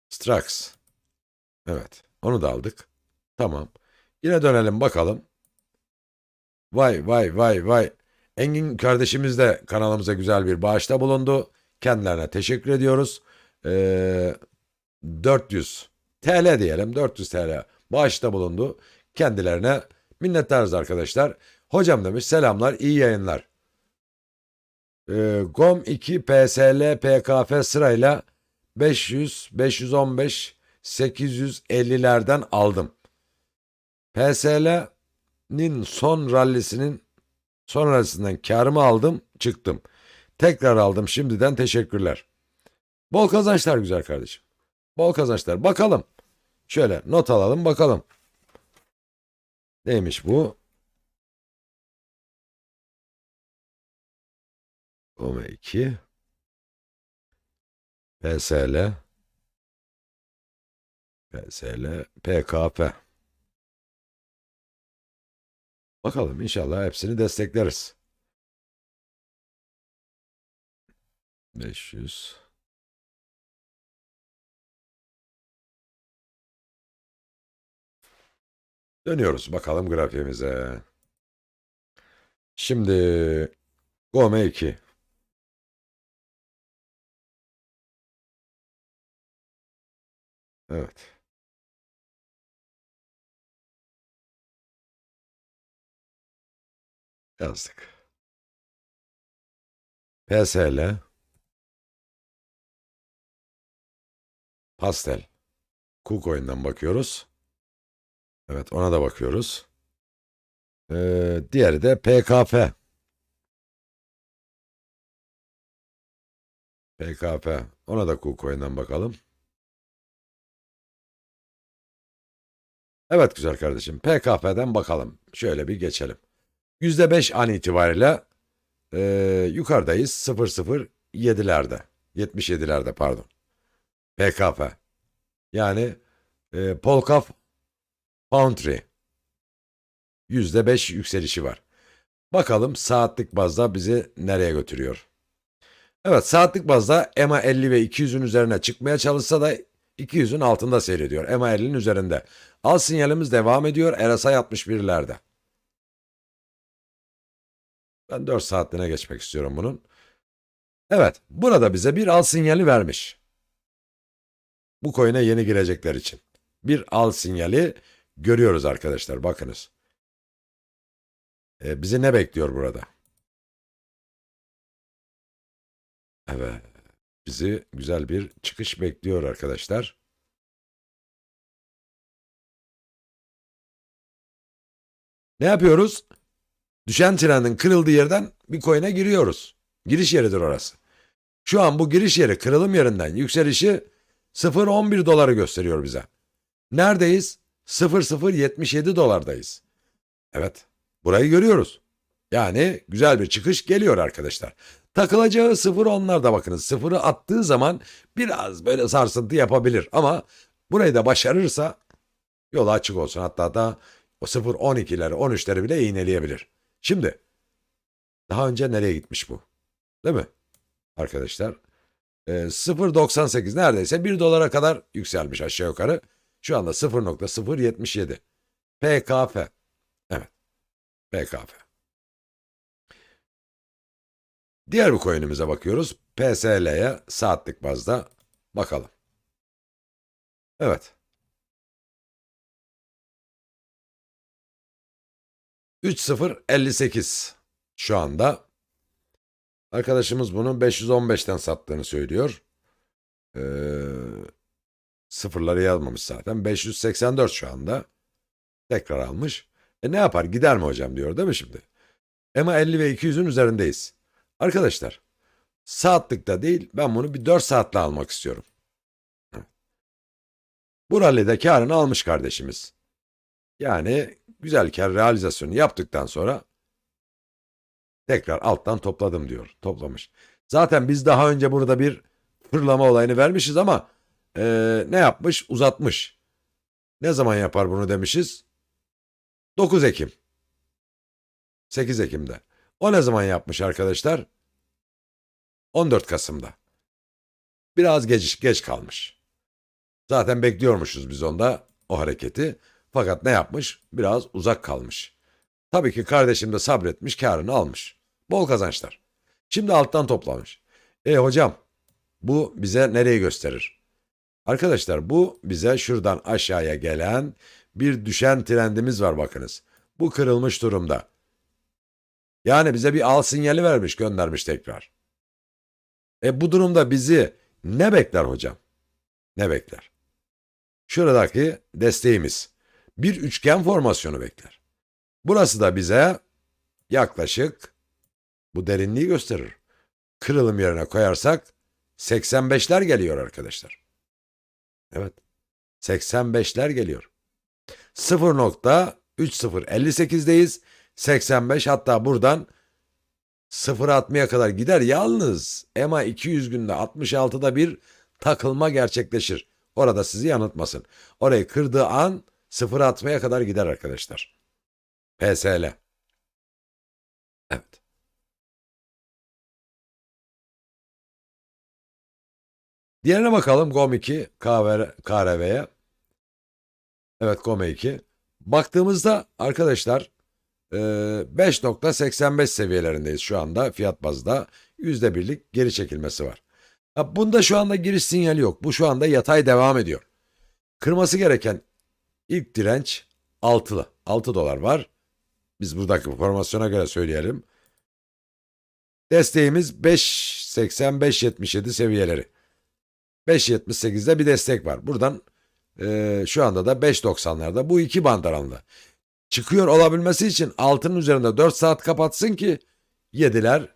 Strax. Evet. Onu da aldık. Tamam. Yine dönelim bakalım. Vay vay vay vay. Engin kardeşimiz de kanalımıza güzel bir bağışta bulundu. Kendilerine teşekkür ediyoruz. 400 TL diyelim. 400 TL bağışta bulundu. Kendilerine minnettarız arkadaşlar. Hocam demiş selamlar, iyi yayınlar. GOM 2 PSL PKF sırayla 500, 515, 850'lerden aldım. PSL'nin son rallisinden karımı aldım, çıktım. Tekrar aldım, şimdiden teşekkürler. Bol kazançlar güzel kardeşim. Bol kazançlar. Bakalım. Şöyle not alalım bakalım. Neymiş bu? GOM 2 PSL PKF. Bakalım inşallah hepsini destekleriz. 500. Dönüyoruz bakalım grafiğimize. Şimdi GOM 2. Evet. Yazdık. PSL Pastel. KuCoin'den bakıyoruz. Evet ona da bakıyoruz. Diğeri de PKF. PKF. Ona da KuCoin'den bakalım. Evet güzel kardeşim. PKF'den bakalım. Şöyle bir geçelim. %5 an itibariyle yukarıdayız. 007'lerde. 77'lerde pardon. PKF. Yani Polkaf Foundry. %5 yükselişi var. Bakalım saatlik bazda bizi nereye götürüyor. Evet saatlik bazda EMA 50 ve 200'ün üzerine çıkmaya çalışsa da 200'ün altında seyrediyor. EMA 50'nin üzerinde. Al sinyalimiz devam ediyor. RSI 61'lerde. Ben 4 saatliğine geçmek istiyorum bunun. Evet burada bize bir al sinyali vermiş. Bu coin'e yeni girecekler için. Bir al sinyali görüyoruz arkadaşlar bakınız. Bizi ne bekliyor burada? Evet. Bizi güzel bir çıkış bekliyor arkadaşlar. Ne yapıyoruz? Düşen trendin kırıldığı yerden bir coin'e giriyoruz. Giriş yeridir orası. Şu an bu giriş yeri kırılım yerinden yükselişi 0.11 doları gösteriyor bize. Neredeyiz? 0.077 dolardayız. Evet. Burayı görüyoruz. Yani güzel bir çıkış geliyor arkadaşlar. Takılacağı 0.10'larda bakınız. 0'ı attığı zaman biraz böyle sarsıntı yapabilir. Ama burayı da başarırsa yolu açık olsun. Hatta da o 0.12'leri 13'leri bile iğneleyebilir. Şimdi daha önce nereye gitmiş bu? Değil mi? Arkadaşlar 0.98 neredeyse 1 dolara kadar yükselmiş aşağı yukarı. Şu anda 0.077. PKF. Evet. PKF. Diğer bir coin'imize bakıyoruz. PSL'ye saatlik bazda bakalım. Evet. 3.058 şu anda. Arkadaşımız bunu 515'ten sattığını söylüyor. Sıfırları yazmamış zaten. 584 şu anda. Tekrar almış. Ne yapar? Gider mi hocam diyor değil mi şimdi? EMA 50 ve 200'ün üzerindeyiz. Arkadaşlar saatlikte değil ben bunu bir 4 saatle almak istiyorum. Bu rallide karını almış kardeşimiz. Yani güzel kar realizasyonu yaptıktan sonra tekrar alttan topladım diyor. Toplamış. Zaten biz daha önce burada bir fırlama olayını vermişiz ama ne yapmış? Uzatmış. Ne zaman yapar bunu demişiz? 9 Ekim. 8 Ekim'de. O ne zaman yapmış arkadaşlar? 14 Kasım'da. Biraz geç kalmış. Zaten bekliyormuşuz biz onda o hareketi. Fakat ne yapmış? Biraz uzak kalmış. Tabii ki kardeşim de sabretmiş, kârını almış. Bol kazançlar. Şimdi alttan toplamış. Hocam, bu bize nereyi gösterir? Arkadaşlar bu bize şuradan aşağıya gelen bir düşen trendimiz var bakınız. Bu kırılmış durumda. Yani bize bir al sinyali vermiş, göndermiş tekrar. Bu durumda bizi ne bekler hocam? Ne bekler? Şuradaki desteğimiz. Bir üçgen formasyonu bekler. Burası da bize yaklaşık bu derinliği gösterir. Kırılım yerine koyarsak 85'ler geliyor arkadaşlar. Evet. 85'ler geliyor. 0.3058'deyiz. 85 hatta buradan 0.60'ya kadar gider. Yalnız EMA 200 günde 66'da bir takılma gerçekleşir. Orada sizi yanıltmasın. Orayı kırdığı an 0.60'ya kadar gider arkadaşlar. PSL. Evet. Diğerine bakalım GOM2 KRV'ye. Evet GOM2. Baktığımızda arkadaşlar 5.85 seviyelerindeyiz şu anda fiyat bazda. %1'lik geri çekilmesi var. Bunda şu anda giriş sinyali yok. Bu şu anda yatay devam ediyor. Kırması gereken ilk direnç 6'lı. 6 dolar var. Biz buradaki formasyona göre söyleyelim. Desteğimiz 5.80-5.77 seviyeleri. 5.78'de bir destek var. Buradan şu anda da 5.90'larda bu iki band aralığında. Çıkıyor olabilmesi için altının üzerinde 4 saat kapatsın ki 7'ler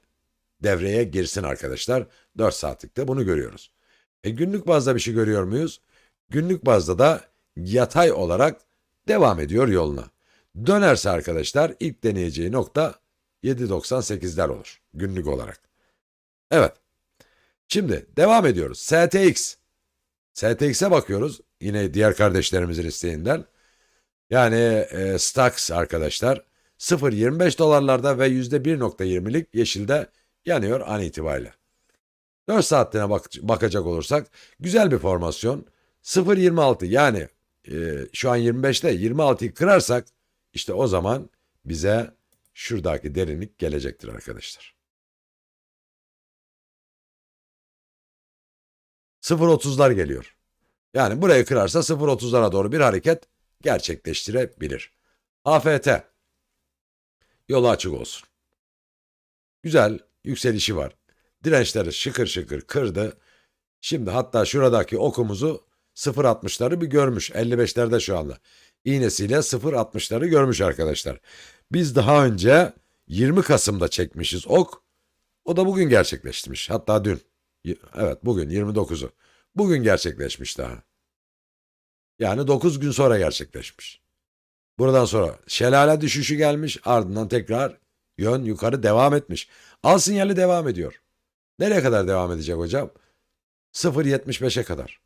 devreye girsin arkadaşlar. 4 saatlikte bunu görüyoruz. Günlük bazda bir şey görüyor muyuz? Günlük bazda da yatay olarak devam ediyor yoluna. Dönerse arkadaşlar ilk deneyeceği nokta 7.98'ler olur günlük olarak. Evet. Şimdi devam ediyoruz. STX. STX'e bakıyoruz. Yine diğer kardeşlerimizin isteğinden. Yani Stax arkadaşlar 0.25 dolarlarda ve %1.20'lik yeşilde yanıyor an itibariyle. 4 saatliğine bakacak olursak güzel bir formasyon. 0.26 yani şu an 25'te 26'yı kırarsak işte o zaman bize şuradaki derinlik gelecektir arkadaşlar. 0.30'lar geliyor. Yani burayı kırarsa 0.30'lara doğru bir hareket gerçekleştirebilir. AFT yolu açık olsun. Güzel yükselişi var. Dirençleri şıkır şıkır kırdı. Şimdi hatta şuradaki okumuzu 0.60'ları bir görmüş. 55'lerde şu anda. İğnesiyle 0.60'ları görmüş arkadaşlar. Biz daha önce 20 Kasım'da çekmişiz ok. O da bugün gerçekleşmiş. Hatta dün. Evet bugün 29'u. Bugün gerçekleşmiş daha. Yani 9 gün sonra gerçekleşmiş. Buradan sonra şelale düşüşü gelmiş, ardından tekrar yön yukarı devam etmiş. Al sinyali devam ediyor. Nereye kadar devam edecek hocam? 0.75'e kadar.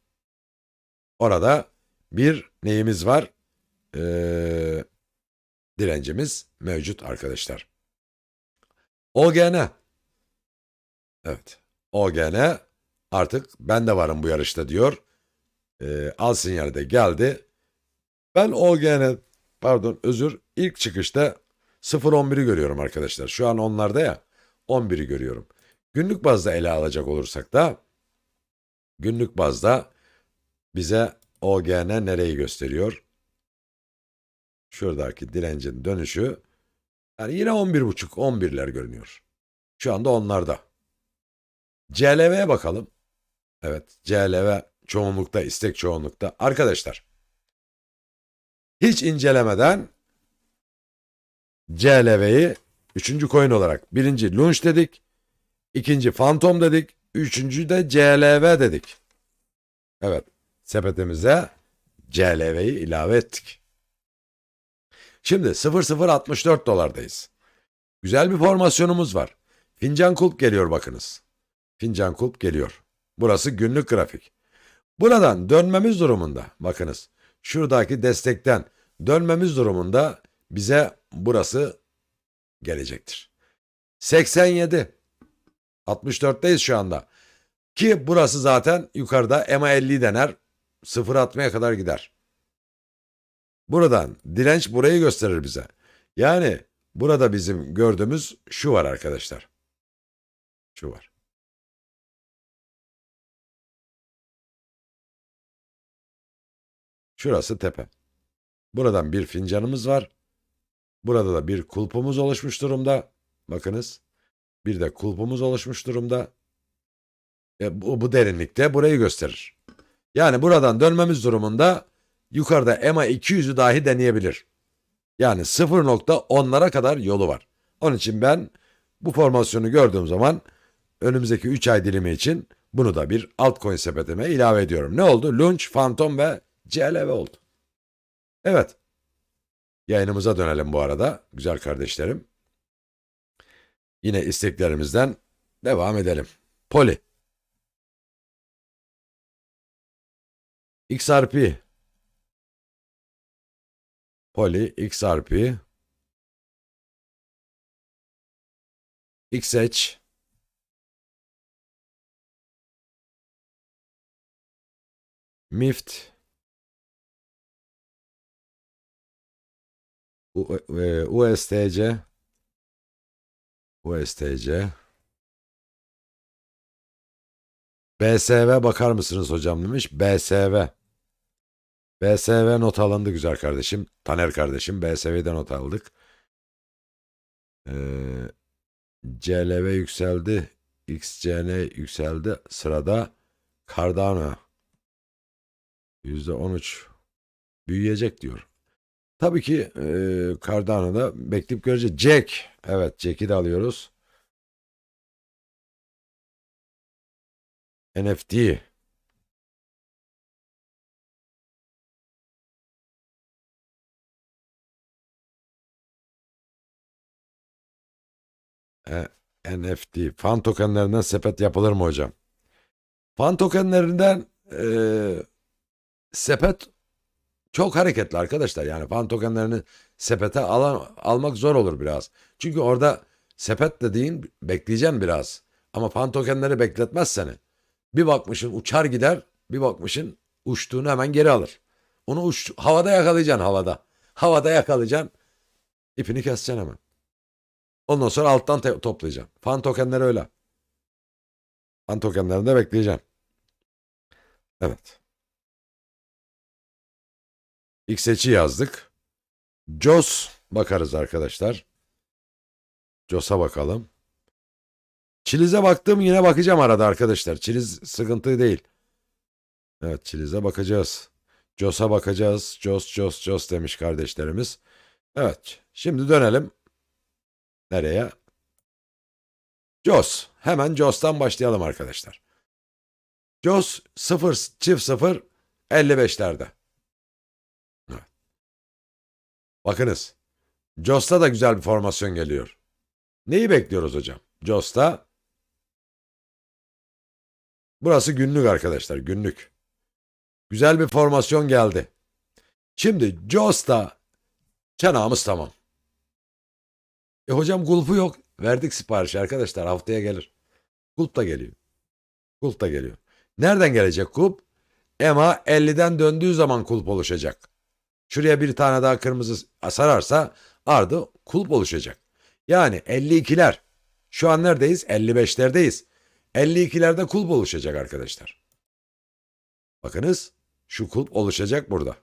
Orada bir neyimiz var? Direncimiz mevcut arkadaşlar. OGN. Evet. OGN artık ben de varım bu yarışta diyor. Al sinyali de geldi. Ben OGN ilk çıkışta 0.11'i görüyorum arkadaşlar. Şu an onlarda ya 11'i görüyorum. Günlük bazda ele alacak olursak da günlük bazda bize OGN nereyi gösteriyor? Şuradaki direncin dönüşü yani yine 11.5 11'ler görünüyor. Şu anda onlarda. CLV'ye bakalım. Evet CLV çoğunlukta istek çoğunlukta. Arkadaşlar Hiç incelemeden CLV'yi üçüncü coin olarak birinci Launch dedik. İkinci Phantom dedik. Üçüncü de CLV dedik. Evet. Sepetimize CLV'yi ilave ettik. Şimdi 0064 dolardayız. Güzel bir formasyonumuz var. Fincan kulp geliyor bakınız. Fincan kulp geliyor. Burası günlük grafik. Buradan dönmemiz durumunda bakınız. Şuradaki destekten dönmemiz durumunda bize burası gelecektir. 87. 64'teyiz şu anda. Ki burası zaten yukarıda EMA 50 dener. 0.60'ya kadar gider. Buradan direnç burayı gösterir bize. Yani burada bizim gördüğümüz şu var arkadaşlar. Şu var. Şurası tepe. Buradan bir fincanımız var. Burada da bir kulpumuz oluşmuş durumda. Bakınız. Bir de kulpumuz oluşmuş durumda. Bu derinlikte burayı gösterir. Yani buradan dönmemiz durumunda yukarıda EMA 200'ü dahi deneyebilir. Yani 0.10'lara kadar yolu var. Onun için ben bu formasyonu gördüğüm zaman önümüzdeki 3 ay dilimi için bunu da bir altcoin sepetime ilave ediyorum. Ne oldu? Launch, Phantom ve CLV oldu. Evet. Yayınımıza dönelim bu arada güzel kardeşlerim. Yine isteklerimizden devam edelim. Poly. XRP. Poly, XRP. XH. MIFT. USTC. USTC. BSV bakar mısınız hocam demiş. BSV. BSV not alındı güzel kardeşim. Taner kardeşim. BSV'den not aldık. CLV yükseldi. XCN yükseldi. Sırada Cardano. %13 büyüyecek diyor. Tabii ki Cardano'da bekleyip göreceğiz. Jack. Evet, Jack'i de alıyoruz. NFT. NFT. Fan tokenlerinden sepet yapılır mı hocam? Fan tokenlerinden sepet çok hareketli arkadaşlar. Yani fan tokenlerini sepete almak zor olur biraz. Çünkü orada sepet dediğin bekleyeceksin biraz. Ama fan tokenleri bekletmez seni. Bir bakmışın uçar gider, bir bakmışın uçtuğunu hemen geri alır. Onu havada yakalayacaksın havada. Havada yakalayacaksın, ipini keseceksin hemen. Ondan sonra alttan toplayacaksın. Fan tokenleri öyle. Fan tokenlerini de bekleyeceksin. Evet. XH'i yazdık. JOS bakarız arkadaşlar. JOS'a bakalım. Chiliz'e baktım yine bakacağım arada arkadaşlar. Chiliz sıkıntı değil. Evet Chiliz'e bakacağız. JOS'a bakacağız. JOS demiş kardeşlerimiz. Evet şimdi dönelim. Nereye? JOS. Hemen JOS'tan başlayalım arkadaşlar. JOS 0 çift 0 55'lerde. Evet. Bakınız. JOS'ta da güzel bir formasyon geliyor. Neyi bekliyoruz hocam? JOS'ta burası günlük arkadaşlar, günlük. Güzel bir formasyon geldi. Şimdi JOS'ta çanağımız tamam. Hocam gulpu yok. Verdik siparişi arkadaşlar, haftaya gelir. Gulp da geliyor. Gulp da geliyor. Nereden gelecek gulp? EMA 50'den döndüğü zaman kulp oluşacak. Şuraya bir tane daha kırmızı sararsa ardı kulp oluşacak. Yani 52'ler. Şu an neredeyiz? 55'lerdeyiz. 52'lerde kulp oluşacak arkadaşlar. Bakınız şu kulp oluşacak burada.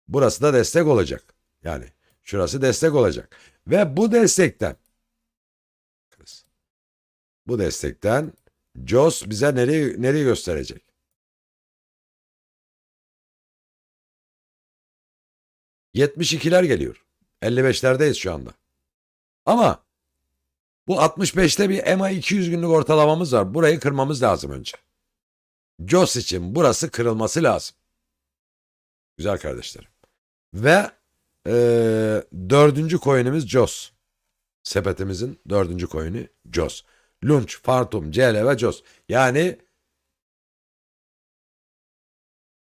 Burası da destek olacak. Yani şurası destek olacak. Ve bu destekten JOS bize nereyi gösterecek? 72'ler geliyor. 55'lerdeyiz şu anda. Ama bu 65'te bir EMA 200 günlük ortalamamız var. Burayı kırmamız lazım önce. JOS için burası kırılması lazım. Güzel kardeşlerim. Ve dördüncü coin'imiz JOS. Sepetimizin dördüncü coin'i JOS. Lunch, Phantom, CL ve JOS. Yani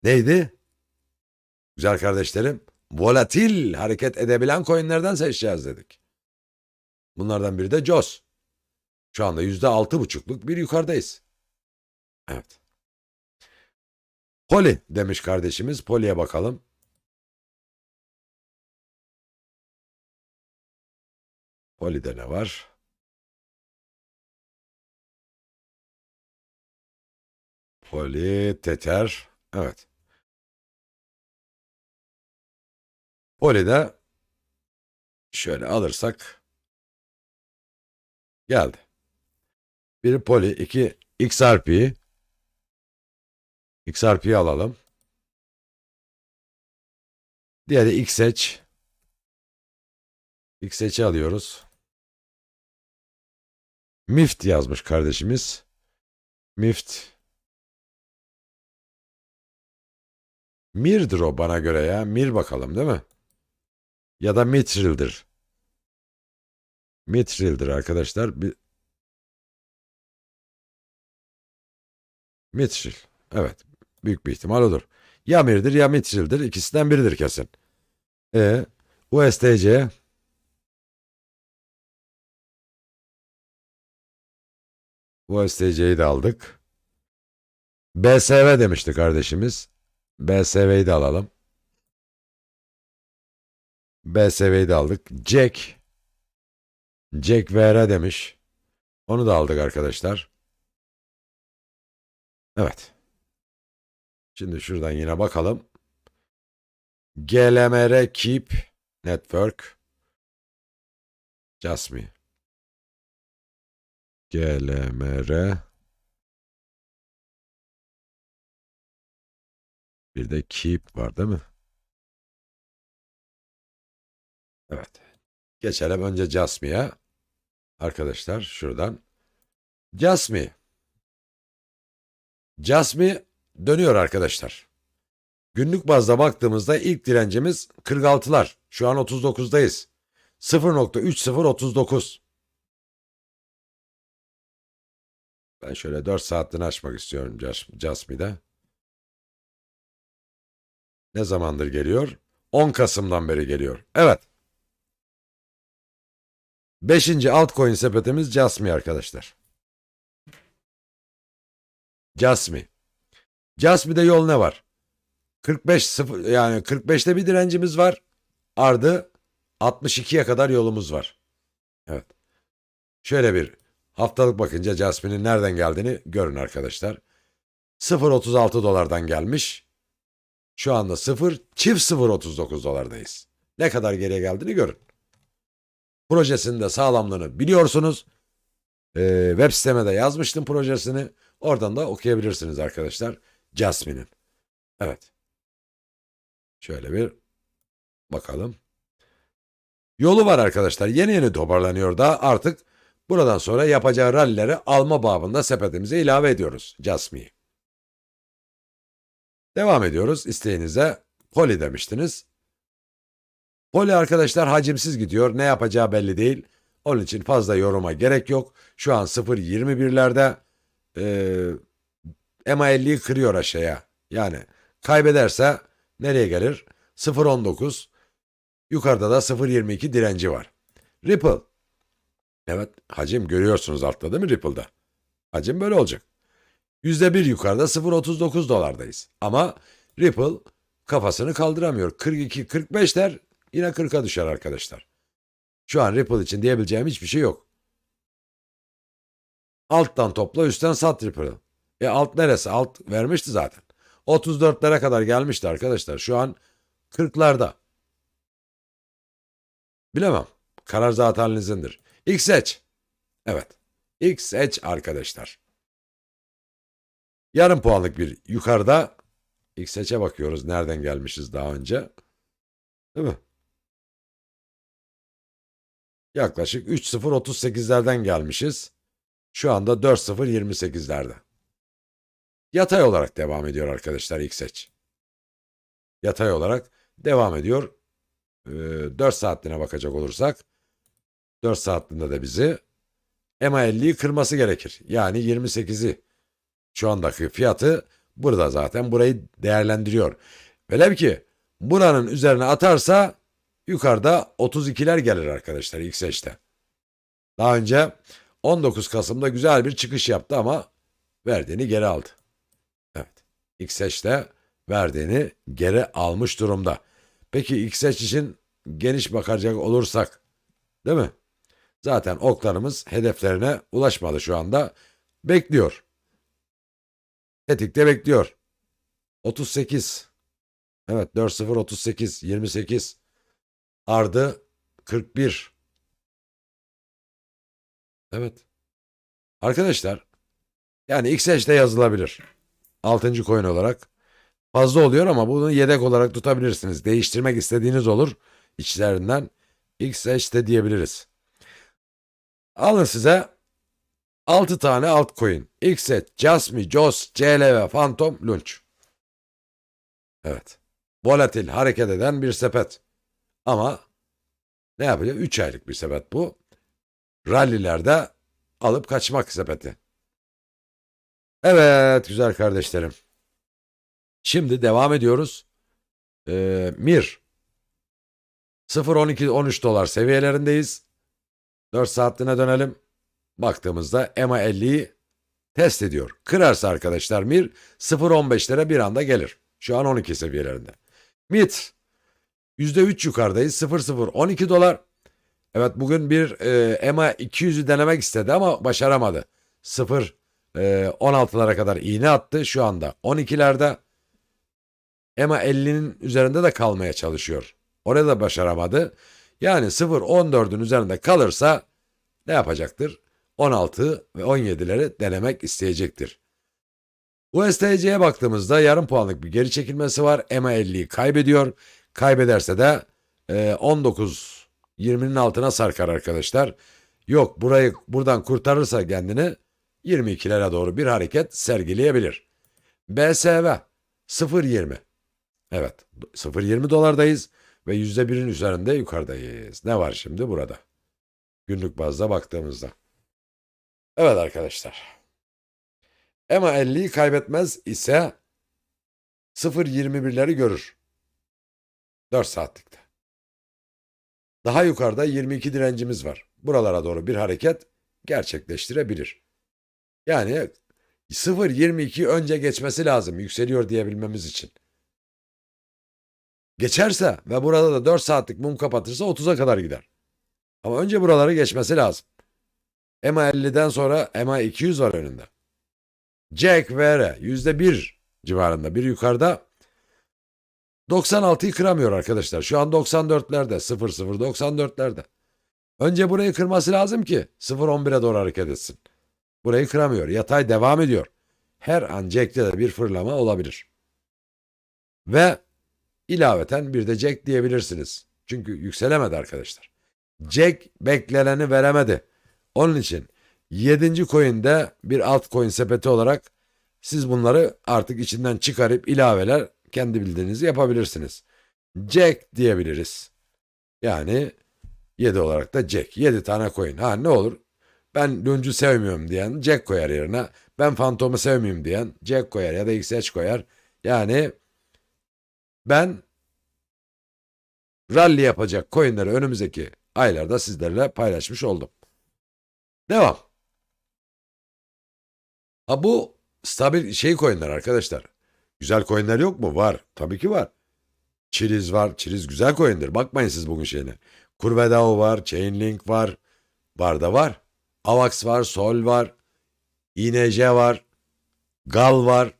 neydi? Güzel kardeşlerim. Volatil hareket edebilen coin'lerden seçeceğiz dedik. Bunlardan biri de JOS. Şu anda %6,5'luk bir yukarıdayız. Evet. Poli demiş kardeşimiz. Poli'ye bakalım. Poli'de ne var? Poli, Tether. Evet. Poli'de şöyle alırsak geldi. Biri Poli, iki XRP. XRP'yi alalım. Diğeri XH. XH'i alıyoruz. MIFT yazmış kardeşimiz. MIFT. Mir'dir o bana göre ya. Mir bakalım değil mi? Ya da Mitril'dir. Mitril'dir arkadaşlar. Mitril. Evet. Büyük bir ihtimal odur. Ya Mir'dir ya Mitril'dir. İkisinden biridir kesin. USDC. USDC'yi de aldık. BSV demişti kardeşimiz. BSV'yi de alalım. BSV'yi de aldık. Jack. Jack VR demiş. Onu da aldık arkadaşlar. Evet. Şimdi şuradan yine bakalım. GLMR Keep Network. Just me. GLMR. Bir de Keep var değil mi? Evet. Geçelim önce Just me'ye. Arkadaşlar şuradan. Just me. Just me dönüyor arkadaşlar. Günlük bazda baktığımızda ilk direncimiz 46'lar. Şu an 39'dayız. 0.3039. Ben şöyle 4 saatliğini açmak istiyorum Just me'de. Ne zamandır geliyor? 10 Kasım'dan beri geliyor. Evet. 5. altcoin sepetimiz Just me arkadaşlar. Just me. Just me'de yol ne var? 45 yani 45'te bir direncimiz var. Ardı 62'ye kadar yolumuz var. Evet. Şöyle bir haftalık bakınca Just me'nin nereden geldiğini görün arkadaşlar. 0.36 dolardan gelmiş. Şu anda 0.39 dolardayız. Ne kadar geriye geldiğini görün. Projesinin de sağlamlığını biliyorsunuz. Web siteme de yazmıştım projesini. Oradan da okuyabilirsiniz arkadaşlar. Just me'nin. Evet. Şöyle bir bakalım. Yolu var arkadaşlar. Yeni yeni toparlanıyor da artık buradan sonra yapacağı rallileri alma babında sepetimize ilave ediyoruz. Just me'yi. Devam ediyoruz. İsteğinize Poli demiştiniz. Poli arkadaşlar hacimsiz gidiyor. Ne yapacağı belli değil. Onun için fazla yoruma gerek yok. Şu an 0.21'lerde EMA 50'yi kırıyor aşağıya. Yani kaybederse nereye gelir? 0.19. Yukarıda da 0.22 direnci var. Ripple. Evet hacim görüyorsunuz altta değil mi Ripple'da? Hacim böyle olacak. %1 yukarıda 0.39 dolardayız. Ama Ripple kafasını kaldıramıyor. 42-45'ler yine 40'a düşer arkadaşlar. Şu an Ripple için diyebileceğim hiçbir şey yok. Alttan topla üstten sat Ripple'ı. Alt neresi? Alt vermişti zaten. 34'lere kadar gelmişti arkadaşlar. Şu an 40'larda. Bilemem. Karar zaten halinizdendir. XH. Evet. XH arkadaşlar. Yarım puanlık bir yukarıda. XH'e bakıyoruz. Nereden gelmişiz daha önce? Değil mi? Yaklaşık 3.038'lerden gelmişiz. Şu anda 4.028'lerde. Yatay olarak devam ediyor arkadaşlar XH. Yatay olarak devam ediyor. 4 saatliğine bakacak olursak 4 saatliğinde de bizi EMA 50'yi kırması gerekir. Yani 28'i şu andaki fiyatı burada zaten burayı değerlendiriyor. Velev ki buranın üzerine atarsa yukarıda 32'ler gelir arkadaşlar XH'te. Daha önce 19 Kasım'da güzel bir çıkış yaptı ama verdiğini geri aldı. Evet. XH'te verdiğini geri almış durumda. Peki XH için geniş bakacak olursak, değil mi? Zaten oklarımız hedeflerine ulaşmadı şu anda. Bekliyor. Tetikte bekliyor. 38. Evet 4.0 38 28. Ardı 41. Evet. Arkadaşlar yani XH'de yazılabilir. 6. coin olarak. Fazla oluyor ama bunu yedek olarak tutabilirsiniz. Değiştirmek istediğiniz olur. İçlerinden XH'de diyebiliriz. Alın size 6 tane altcoin. XH, Jasmy, JOS, CLV, Phantom, Launch. Evet. Volatil hareket eden bir sepet. Ama ne yapacak? 3 aylık bir sepet bu. Rallilerde alıp kaçmak sepeti. Evet güzel kardeşlerim. Şimdi devam ediyoruz. Mir 0.12-13 dolar seviyelerindeyiz. 4 saatliğine dönelim. Baktığımızda EMA 50'yi test ediyor. Kırarsa arkadaşlar Mir 0.15'lere bir anda gelir. Şu an 12 seviyelerinde. MIT %3 yukarıdayız. 0.012 dolar. Evet bugün bir EMA 200'ü denemek istedi ama başaramadı. 0.16'lara kadar iğne attı. Şu anda 12'lerde. EMA 50'nin üzerinde de kalmaya çalışıyor. Orada da başaramadı. Yani 0.14'ün üzerinde kalırsa ne yapacaktır? 16 ve 17'leri denemek isteyecektir. USDC'ye baktığımızda yarım puanlık bir geri çekilmesi var. EMA 50'yi kaybediyor. Kaybederse de 19-20'nin altına sarkar arkadaşlar. Yok buradan kurtarırsa kendini 22'lere doğru bir hareket sergileyebilir. BSV 0.20. Evet 0.20 dolardayız ve %1'in üzerinde yukarıdayız. Ne var şimdi burada? Günlük bazda baktığımızda. Evet arkadaşlar. EMA 50'yi kaybetmez ise 0.21'leri görür. 4 saatlikte. Daha yukarıda 22 direncimiz var. Buralara doğru bir hareket gerçekleştirebilir. Yani 0.22 önce geçmesi lazım yükseliyor diyebilmemiz için. Geçerse ve burada da 4 saatlik mum kapatırsa 30'a kadar gider. Ama önce buraları geçmesi lazım. EMA 50'den sonra EMA 200 var önünde. Jack VR %1 civarında bir yukarıda. 96'yı kıramıyor arkadaşlar. Şu an 94'lerde 0094'lerde. Önce burayı kırması lazım ki 0.11'e doğru hareket etsin. Burayı kıramıyor. Yatay devam ediyor. Her an Jack'te de bir fırlama olabilir. Ve ilaveten bir de Jack diyebilirsiniz. Çünkü yükselemedi arkadaşlar. Jack bekleneni veremedi. Onun için 7. coin'de bir altcoin sepeti olarak siz bunları artık içinden çıkarıp ilaveler kendi bildiğinizi yapabilirsiniz. Jack diyebiliriz. Yani 7 olarak da Jack. 7 tane coin. Ha ne olur? Ben Lunge'u sevmiyorum diyen Jack koyar yerine. Ben Phantom'u sevmiyorum diyen Jack koyar ya da XH koyar. Yani ben rally yapacak coinleri önümüzdeki aylarda sizlerle paylaşmış oldum. Devam. Ha bu stabil coinler arkadaşlar. Güzel coinler yok mu? Var. Tabii ki var. Chiliz var. Chiliz güzel coindir. Bakmayın siz bugün şeyine. Kurvedao var. Chainlink var. Var da var. Avax var. Sol var. INC var. Gal var.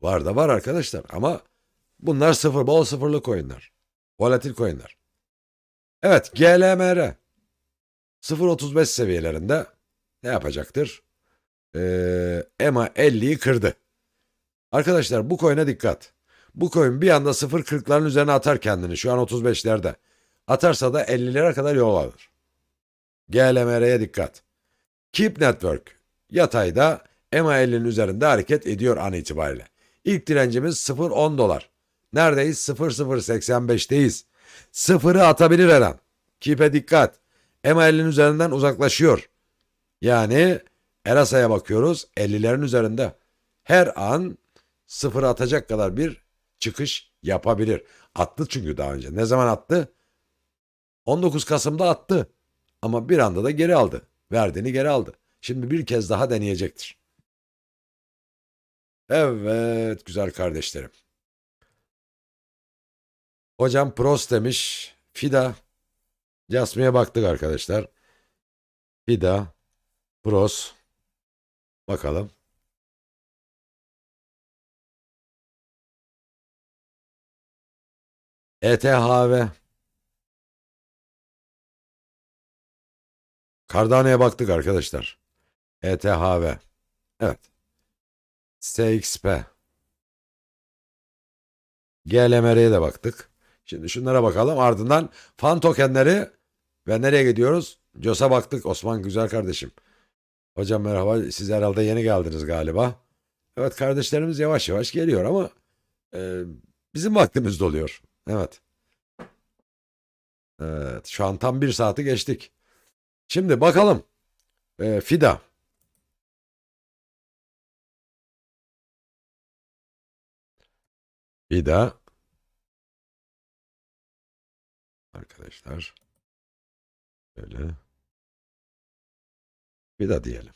Var da var arkadaşlar. Ama bunlar sıfır. Bol sıfırlı coinler. Volatil coinler. Evet. GLMR. 0.35 seviyelerinde ne yapacaktır? EMA 50'yi kırdı. Arkadaşlar bu coin'e dikkat. Bu coin bir anda 0.40'ların üzerine atar kendini. Şu an 35'lerde. Atarsa da 50'lere kadar yol alır. GLMR'ye dikkat. Keep Network yatayda EMA 50'nin üzerinde hareket ediyor an itibariyle. İlk direncimiz 0.10 dolar. Neredeyiz? 0.085'teyiz. Sıfırı atabilir her an. Keep'e dikkat. EMA 50'nin üzerinden uzaklaşıyor. Yani Erasa'ya bakıyoruz 50'lerin üzerinde. Her an sıfır atacak kadar bir çıkış yapabilir. Attı çünkü daha önce. Ne zaman attı? 19 Kasım'da attı. Ama bir anda da geri aldı. Verdiğini geri aldı. Şimdi bir kez daha deneyecektir. Evet güzel kardeşlerim. Hocam Prost demiş. FIDA. Jasmi'ye baktık arkadaşlar. FIDA. Prost. Bakalım. ETHV. Cardane'ye baktık arkadaşlar. ETHV. Evet. SXP. GLMR'ye de baktık. Şimdi şunlara bakalım. Ardından fan tokenleri ve nereye gidiyoruz? COS'a baktık. Osman güzel kardeşim. Hocam merhaba. Siz herhalde yeni geldiniz galiba. Evet kardeşlerimiz yavaş yavaş geliyor ama e, bizim vaktimiz doluyor. Evet. Evet. Şu an tam bir saati geçtik. Şimdi bakalım. FIDA. FIDA. Arkadaşlar. Böyle. FIDA diyelim.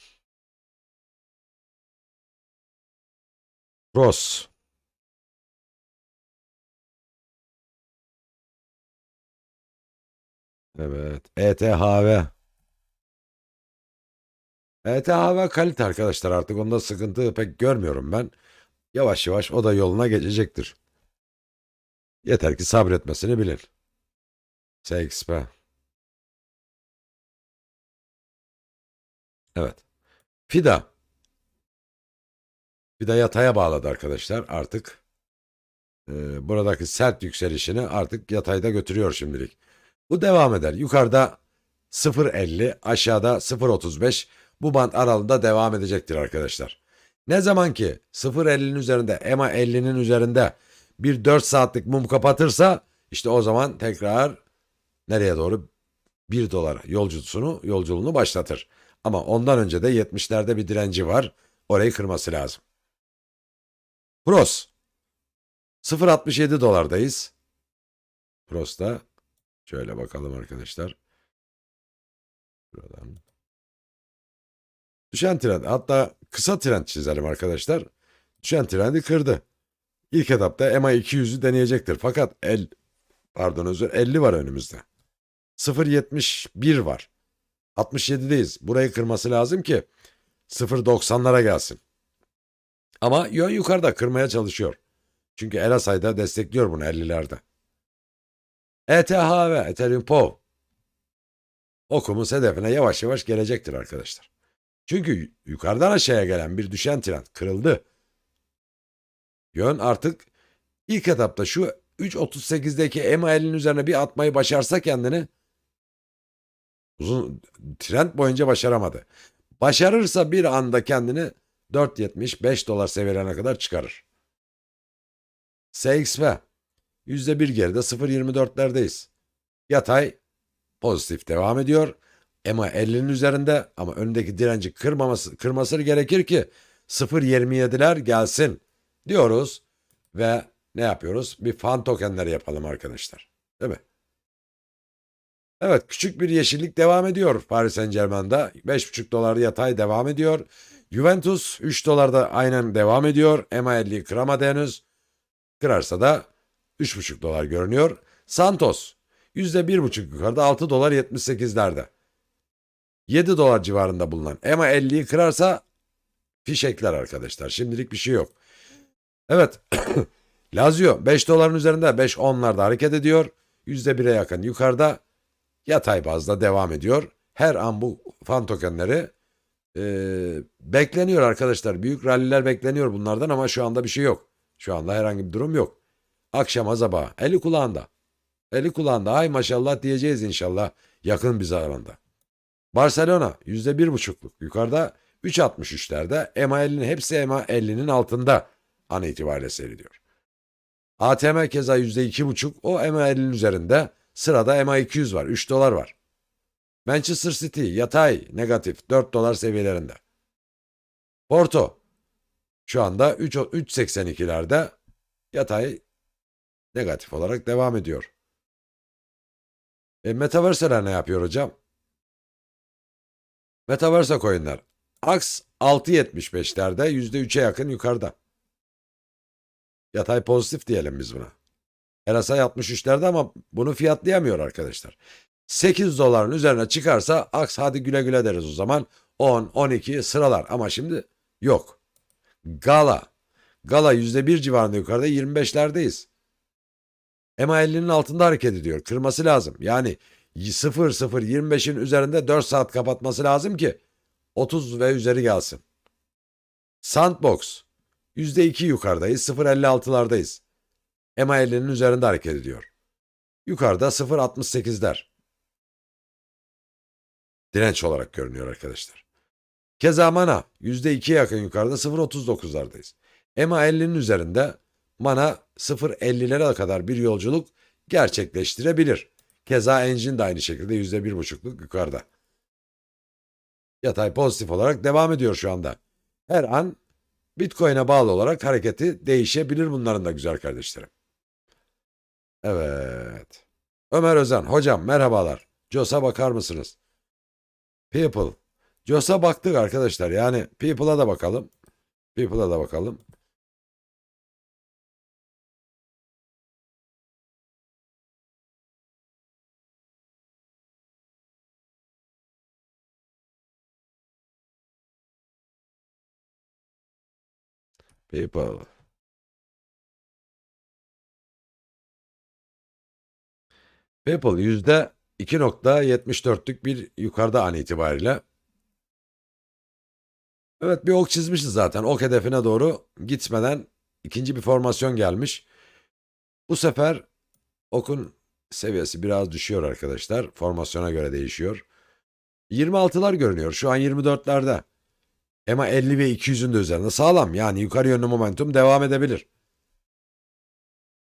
ROS. Evet. ETHV. ETHV kalite arkadaşlar artık onda sıkıntı pek görmüyorum ben. Yavaş yavaş o da yoluna geçecektir. Yeter ki sabretmesini bilin. SXP. Evet. FIDA. FIDA yataya bağladı arkadaşlar artık. Buradaki sert yükselişini artık yatayda götürüyor şimdilik. Bu devam eder. Yukarıda 0.50, aşağıda 0.35 bu band aralığında devam edecektir arkadaşlar. Ne zaman ki 0.50'nin üzerinde, EMA 50'nin üzerinde bir 4 saatlik mum kapatırsa işte o zaman tekrar nereye doğru 1 dolar yolculuğunu başlatır. Ama ondan önce de 70'lerde bir direnci var. Orayı kırması lazım. Pros 0.67 dolardayız. Pros'ta şöyle bakalım arkadaşlar. Buradan. Düşen trend hatta kısa trend çizelim arkadaşlar. Düşen trendi kırdı. İlk etapta EMA 200'ü deneyecektir. Fakat 50 var önümüzde. 0.71 var. 67'deyiz. Burayı kırması lazım ki 0.90'lara gelsin. Ama yön yukarıda kırmaya çalışıyor. Çünkü RSI'da destekliyor bunu 50'lerde. ETH ve Ethereum POW okumuz hedefine yavaş yavaş gelecektir arkadaşlar. Çünkü yukarıdan aşağıya gelen bir düşen trend kırıldı. Yön artık ilk etapta şu 3.38'deki EMA 50'nin üzerine bir atmayı başarsa kendini uzun trend boyunca başaramadı. Başarırsa bir anda kendini 4.70-5 dolar seviyelerine kadar çıkarır. SXP %1 geride 0.24'lerdeyiz. Yatay pozitif devam ediyor. EMA 50'nin üzerinde ama önündeki direnci kırması gerekir ki 0.27'ler gelsin diyoruz ve ne yapıyoruz? Bir fan tokenleri yapalım arkadaşlar. Değil mi? Evet küçük bir yeşillik devam ediyor Paris Saint-Germain'da. 5.5 dolar yatay devam ediyor. Juventus 3 dolarda aynen devam ediyor. EMA 50'yi kıramadı henüz. Kırarsa da 3.5 dolar görünüyor. Santos %1.5 yukarıda 6 dolar 78'lerde. 7 dolar civarında bulunan EMA 50'yi kırarsa fişekler arkadaşlar. Şimdilik bir şey yok. Evet. Lazio 5 doların üzerinde 5.10'larda hareket ediyor. %1'e yakın yukarıda yatay bazda devam ediyor. Her an bu fan tokenleri bekleniyor arkadaşlar. Büyük ralliler bekleniyor bunlardan ama şu anda bir şey yok. Şu anda herhangi bir durum yok. Akşama sabah. Eli kulağında. Eli kulağında. Ay maşallah diyeceğiz inşallah yakın bir zamanda. Barcelona %1,5'luk. Yukarıda 3,63'lerde. EMA 50'nin hepsi EMA 50'nin altında an itibariyle seyrediyor. ATM keza %2,5. O EMA 50'nin üzerinde. Sırada EMA 200 var. 3 dolar var. Manchester City yatay negatif 4 dolar seviyelerinde. Porto şu anda 3,82'lerde yatay negatif olarak devam ediyor. Metaverse'ler ne yapıyor hocam? Metaverse coin'ler. AX 6,75'lerde %3'e yakın yukarıda. Yatay pozitif diyelim biz buna. RSI 63'lerde ama bunu fiyatlayamıyor arkadaşlar. 8 doların üzerine çıkarsa AX hadi güle güle deriz o zaman. 10, 12 sıralar ama şimdi yok. Gala. Gala %1 civarında yukarıda 25'lerdeyiz. EMA 50'nin altında hareket ediyor. Kırması lazım. Yani 0,025'in üzerinde 4 saat kapatması lazım ki 30 ve üzeri gelsin. Sandbox %2 yukarıdayız. 0,56'lardayız. EMA 50'nin üzerinde hareket ediyor. Yukarıda 0,68'ler. Direnç olarak görünüyor arkadaşlar. Keza Mana %2'ye yakın yukarıda 0,39'lardayız. EMA 50'nin üzerinde Mana 0,50'lere kadar bir yolculuk gerçekleştirebilir. Keza Engine de aynı şekilde %1,5'luk yukarıda. Yatay pozitif olarak devam ediyor şu anda. Her an Bitcoin'e bağlı olarak hareketi değişebilir bunların da güzel kardeşlerim. Evet. Ömer Özen, hocam merhabalar. JOS'a bakar mısınız? People. JOS'a baktık arkadaşlar. Yani People'a da bakalım. People'a da bakalım. People. People %2,74'lük bir yukarıda an itibariyle. Evet bir ok çizmişiz zaten. Ok hedefine doğru gitmeden ikinci bir formasyon gelmiş. Bu sefer okun seviyesi biraz düşüyor arkadaşlar. Formasyona göre değişiyor. 26'lar görünüyor. Şu an 24'lerde. EMA 50 ve 200'ün de üzerinde sağlam. Yani yukarı yönlü momentum devam edebilir.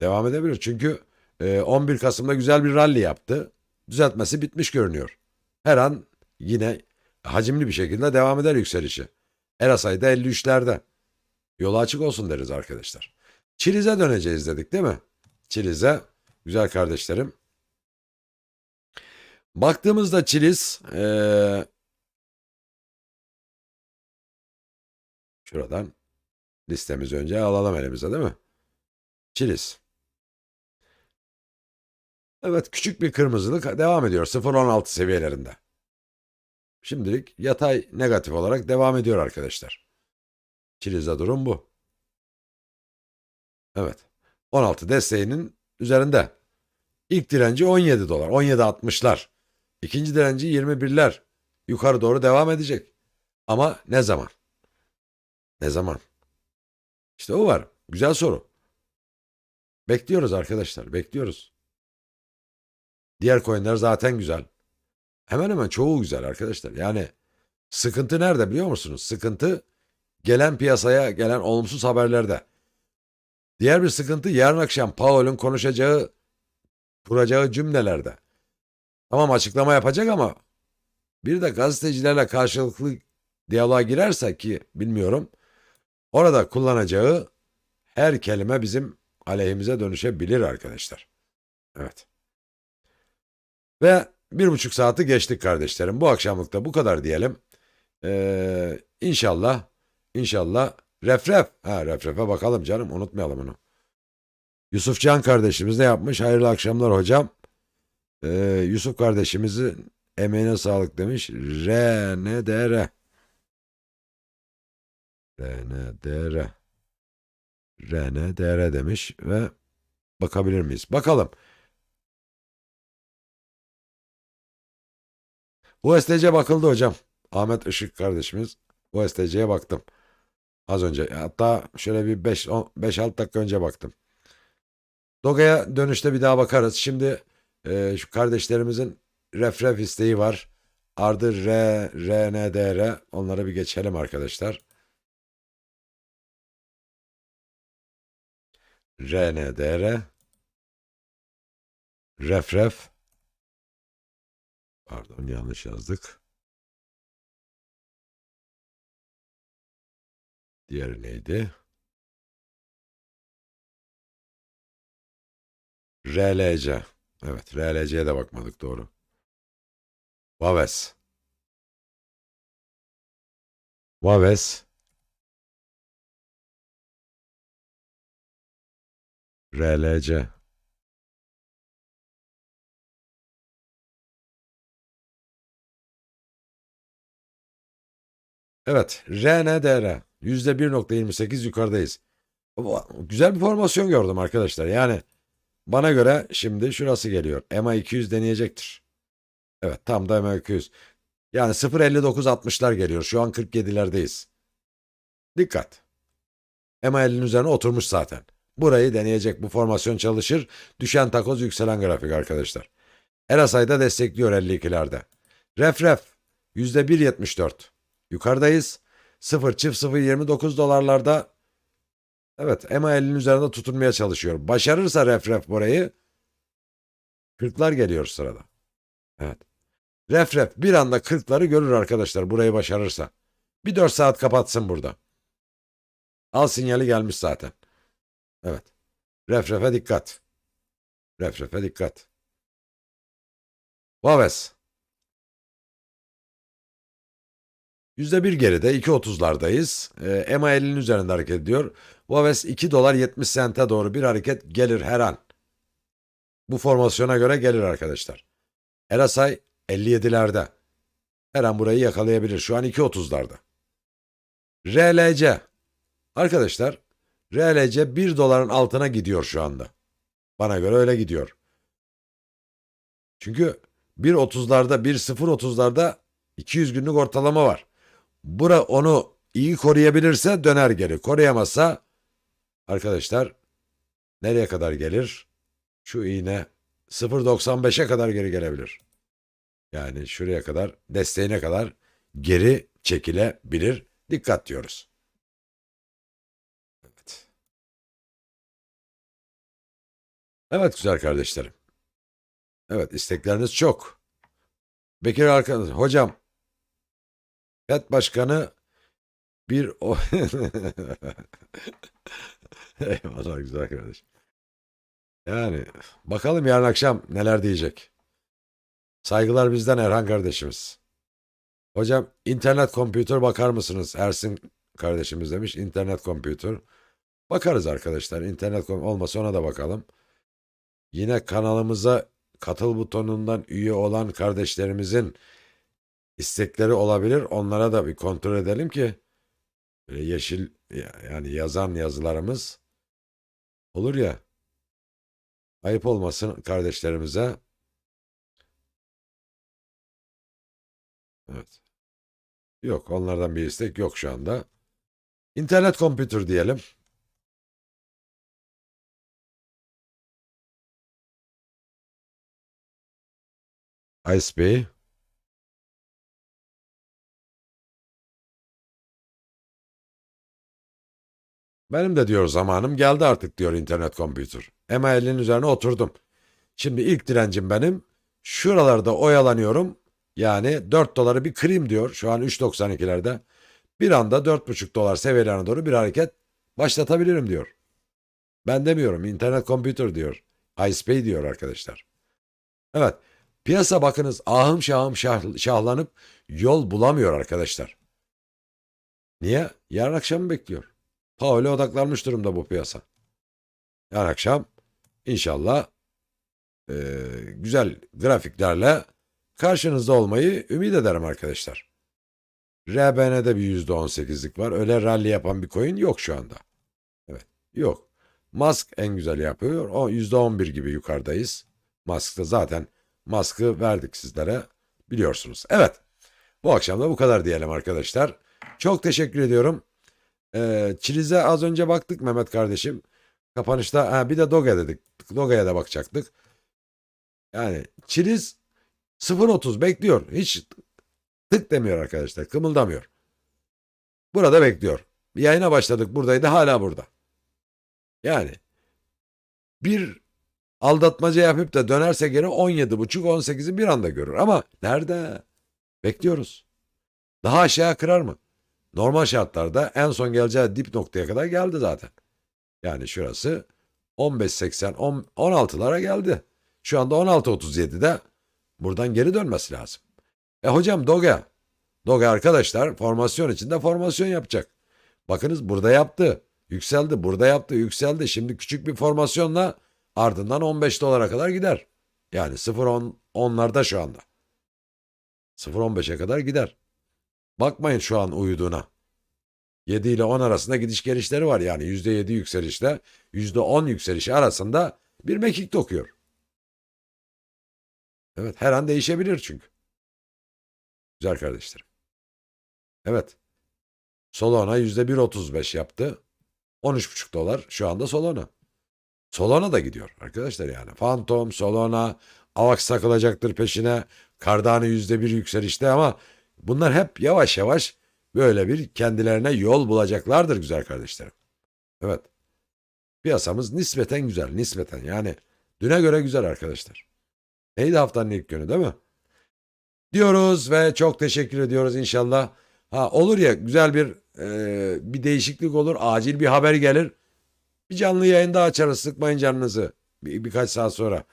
Devam edebilir çünkü 11 Kasım'da güzel bir rally yaptı. Düzeltmesi bitmiş görünüyor. Her an yine hacimli bir şekilde devam eder yükselişi. RSI'da 53'lerde. Yolu açık olsun deriz arkadaşlar. Çiliz'e döneceğiz dedik değil mi? Çiliz'e güzel kardeşlerim. Baktığımızda Çiliz şuradan listemizi önce alalım elimize değil mi? Çiliz. Evet küçük bir kırmızılık devam ediyor 0,16 seviyelerinde. Şimdilik yatay negatif olarak devam ediyor arkadaşlar. Çiliz'de durum bu. Evet. 16 desteğinin üzerinde. İlk direnci 17 dolar. 17,60'lar. İkinci direnci 21'ler. Yukarı doğru devam edecek. Ama ne zaman? Ne zaman? İşte o var. Güzel soru. Bekliyoruz arkadaşlar. Bekliyoruz. Diğer coinler zaten güzel. Hemen hemen çoğu güzel arkadaşlar. Yani sıkıntı nerede biliyor musunuz? Sıkıntı gelen piyasaya gelen olumsuz haberlerde. Diğer bir sıkıntı yarın akşam Powell'ın konuşacağı, kuracağı cümlelerde. Tamam açıklama yapacak ama bir de gazetecilerle karşılıklı diyaloğa girerse ki bilmiyorum. Orada kullanacağı her kelime bizim aleyhimize dönüşebilir arkadaşlar. Evet. Ve 1,5 saati geçtik kardeşlerim. Bu akşamlık da bu kadar diyelim. İnşallah Refref. Ha Refref'e bakalım canım unutmayalım onu. Yusufcan kardeşimiz ne yapmış? Hayırlı akşamlar hocam. Yusuf kardeşimizin emeğine sağlık demiş. RNDR. RNDR. RNDR demiş ve bakabilir miyiz? Bakalım. USDC bakıldı hocam. Ahmet Işık kardeşimiz. USDC'ye baktım. Az önce. Hatta şöyle bir 5-6 dakika önce baktım. Doge'ya dönüşte bir daha bakarız. Şimdi şu kardeşlerimizin ref isteği var. Ardı RNDR. Onlara bir geçelim arkadaşlar. RNDR. Ref. Pardon, yanlış yazdık. Diğeri neydi? RLC. Evet, RLC'ye de bakmadık, doğru. Waves. RLC. Evet, RNDR. %1,28 yukarıdayız. Güzel bir formasyon gördüm arkadaşlar. Yani bana göre şimdi şurası geliyor. EMA 200 deneyecektir. Evet, tam da EMA 200. Yani 0,59-60'lar geliyor. Şu an 47'lerdeyiz. Dikkat. EMA 50'nin üzerine oturmuş zaten. Burayı deneyecek, bu formasyon çalışır. Düşen takoz, yükselen grafik arkadaşlar. RSI'da destekliyor 52'lerde. Ref %1,74. Yukarıdayız. 0,029 dolarlarda. Evet, EMA 50'nin üzerinde tutunmaya çalışıyor. Başarırsa ref burayı, 40'lar geliyor sırada. Evet. Ref bir anda 40'ları görür arkadaşlar, burayı başarırsa. Bir 4 saat kapatsın burada. Al sinyali gelmiş zaten. Evet. Ref'e dikkat. Ref'e dikkat. Waves. %1 geride, 2,30'lardayız. EMA 50'nin üzerinde hareket ediyor. Waves 2 dolar 70 sente doğru bir hareket gelir her an. Bu formasyona göre gelir arkadaşlar. RSI 57'lerde. Her an burayı yakalayabilir. Şu an 2,30'larda. RLC. Arkadaşlar, RLC 1 doların altına gidiyor şu anda. Bana göre öyle gidiyor. Çünkü 1,30'larda, 1,030'larda 200 günlük ortalama var. Bura onu iyi koruyabilirse döner geri. Koruyamazsa arkadaşlar nereye kadar gelir? Şu iğne 0,95'e kadar geri gelebilir. Yani şuraya kadar, desteğine kadar geri çekilebilir. Dikkat diyoruz. Evet. Evet güzel kardeşlerim. Evet, istekleriniz çok. Bekir arkadaş, hocam, FED Başkanı bir o... Eyvallah güzel kardeşim. Yani bakalım yarın akşam neler diyecek. Saygılar bizden Erhan kardeşimiz. Hocam internet kompütür bakar mısınız? Ersin kardeşimiz demiş. İnternet kompütür. Bakarız arkadaşlar. İnternet olmasa ona da bakalım. Yine kanalımıza katıl butonundan üye olan kardeşlerimizin istekleri olabilir. Onlara da bir kontrol edelim ki böyle yeşil, yani yazan yazılarımız olur ya, ayıp olmasın kardeşlerimize. Evet. Yok, onlardan bir istek yok şu anda. İnternet kompütür diyelim. ISP. Benim de diyor zamanım geldi artık diyor internet kompütür. ML'nin üzerine oturdum. Şimdi ilk direncim benim. Şuralarda oyalanıyorum. Yani 4 doları bir kırayım diyor. Şu an 3,92'lerde. Bir anda 4,5 dolar seviyelerine doğru bir hareket başlatabilirim diyor. Ben demiyorum, internet kompütür diyor. ISP diyor arkadaşlar. Evet. Piyasa bakınız ahım şahım şahlanıp yol bulamıyor arkadaşlar. Niye? Yarın akşamı bekliyor. Powell'e odaklanmış durumda bu piyasa. Yarın akşam inşallah güzel grafiklerle karşınızda olmayı ümit ederim arkadaşlar. RBN'de bir %18'lik var. Öyle rally yapan bir coin yok şu anda. Evet, yok. Musk en güzel yapıyor. O %11 gibi yukarıdayız. Musk'ta zaten Musk'ı verdik sizlere. Biliyorsunuz. Evet. Bu akşam da bu kadar diyelim arkadaşlar. Çok teşekkür ediyorum. Çiliz'e az önce baktık Mehmet kardeşim. Kapanışta bir de Doge dedik. bakacaktık. Doga'ya da bakacaktık. Yani Çiliz 0.30 bekliyor. Hiç tık demiyor arkadaşlar. Kımıldamıyor. Burada bekliyor. Bir yayına başladık buradaydı, hala burada. Yani bir aldatmaca yapıp da dönerse geri 17.5-18'i bir anda görür. Ama nerede? Bekliyoruz. Daha aşağı kırar mı? Normal şartlarda en son geleceği dip noktaya kadar geldi zaten. Yani şurası 15.80, 16'lara geldi. Şu anda 16.37'de buradan geri dönmesi lazım. Hocam Doge. Doge arkadaşlar formasyon içinde formasyon yapacak. Bakınız burada yaptı. Yükseldi. Burada yaptı. Yükseldi. Şimdi küçük bir formasyonla ardından 15 dolara kadar gider. Yani 0.10'larda şu anda. 0.15'e kadar gider. Bakmayın şu an uyuduğuna. 7 ile 10 arasında gidiş gelişleri var. Yani %7 yükselişle %10 yükselişi arasında bir mekik dokuyor. Evet, her an değişebilir çünkü. Güzel kardeşlerim. Evet. Solana %1.35 yaptı. 13,5 dolar şu anda Solana. Solana da gidiyor arkadaşlar yani. Phantom, Solana, AVAX takılacaktır peşine. Cardano %1 yükselişte ama bunlar hep yavaş yavaş böyle bir kendilerine yol bulacaklardır güzel kardeşlerim. Evet. Piyasamız nispeten güzel. Nispeten yani düne göre güzel arkadaşlar. Neydi haftanın ilk günü değil mi? Diyoruz ve çok teşekkür ediyoruz inşallah. Ha, olur ya güzel bir değişiklik olur. Acil bir haber gelir. Bir canlı yayın daha açarız. Sıkmayın canınızı. Birkaç saat sonra.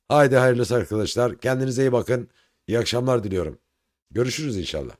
Haydi hayırlısı arkadaşlar. Kendinize iyi bakın. İyi akşamlar diliyorum. Görüşürüz inşallah.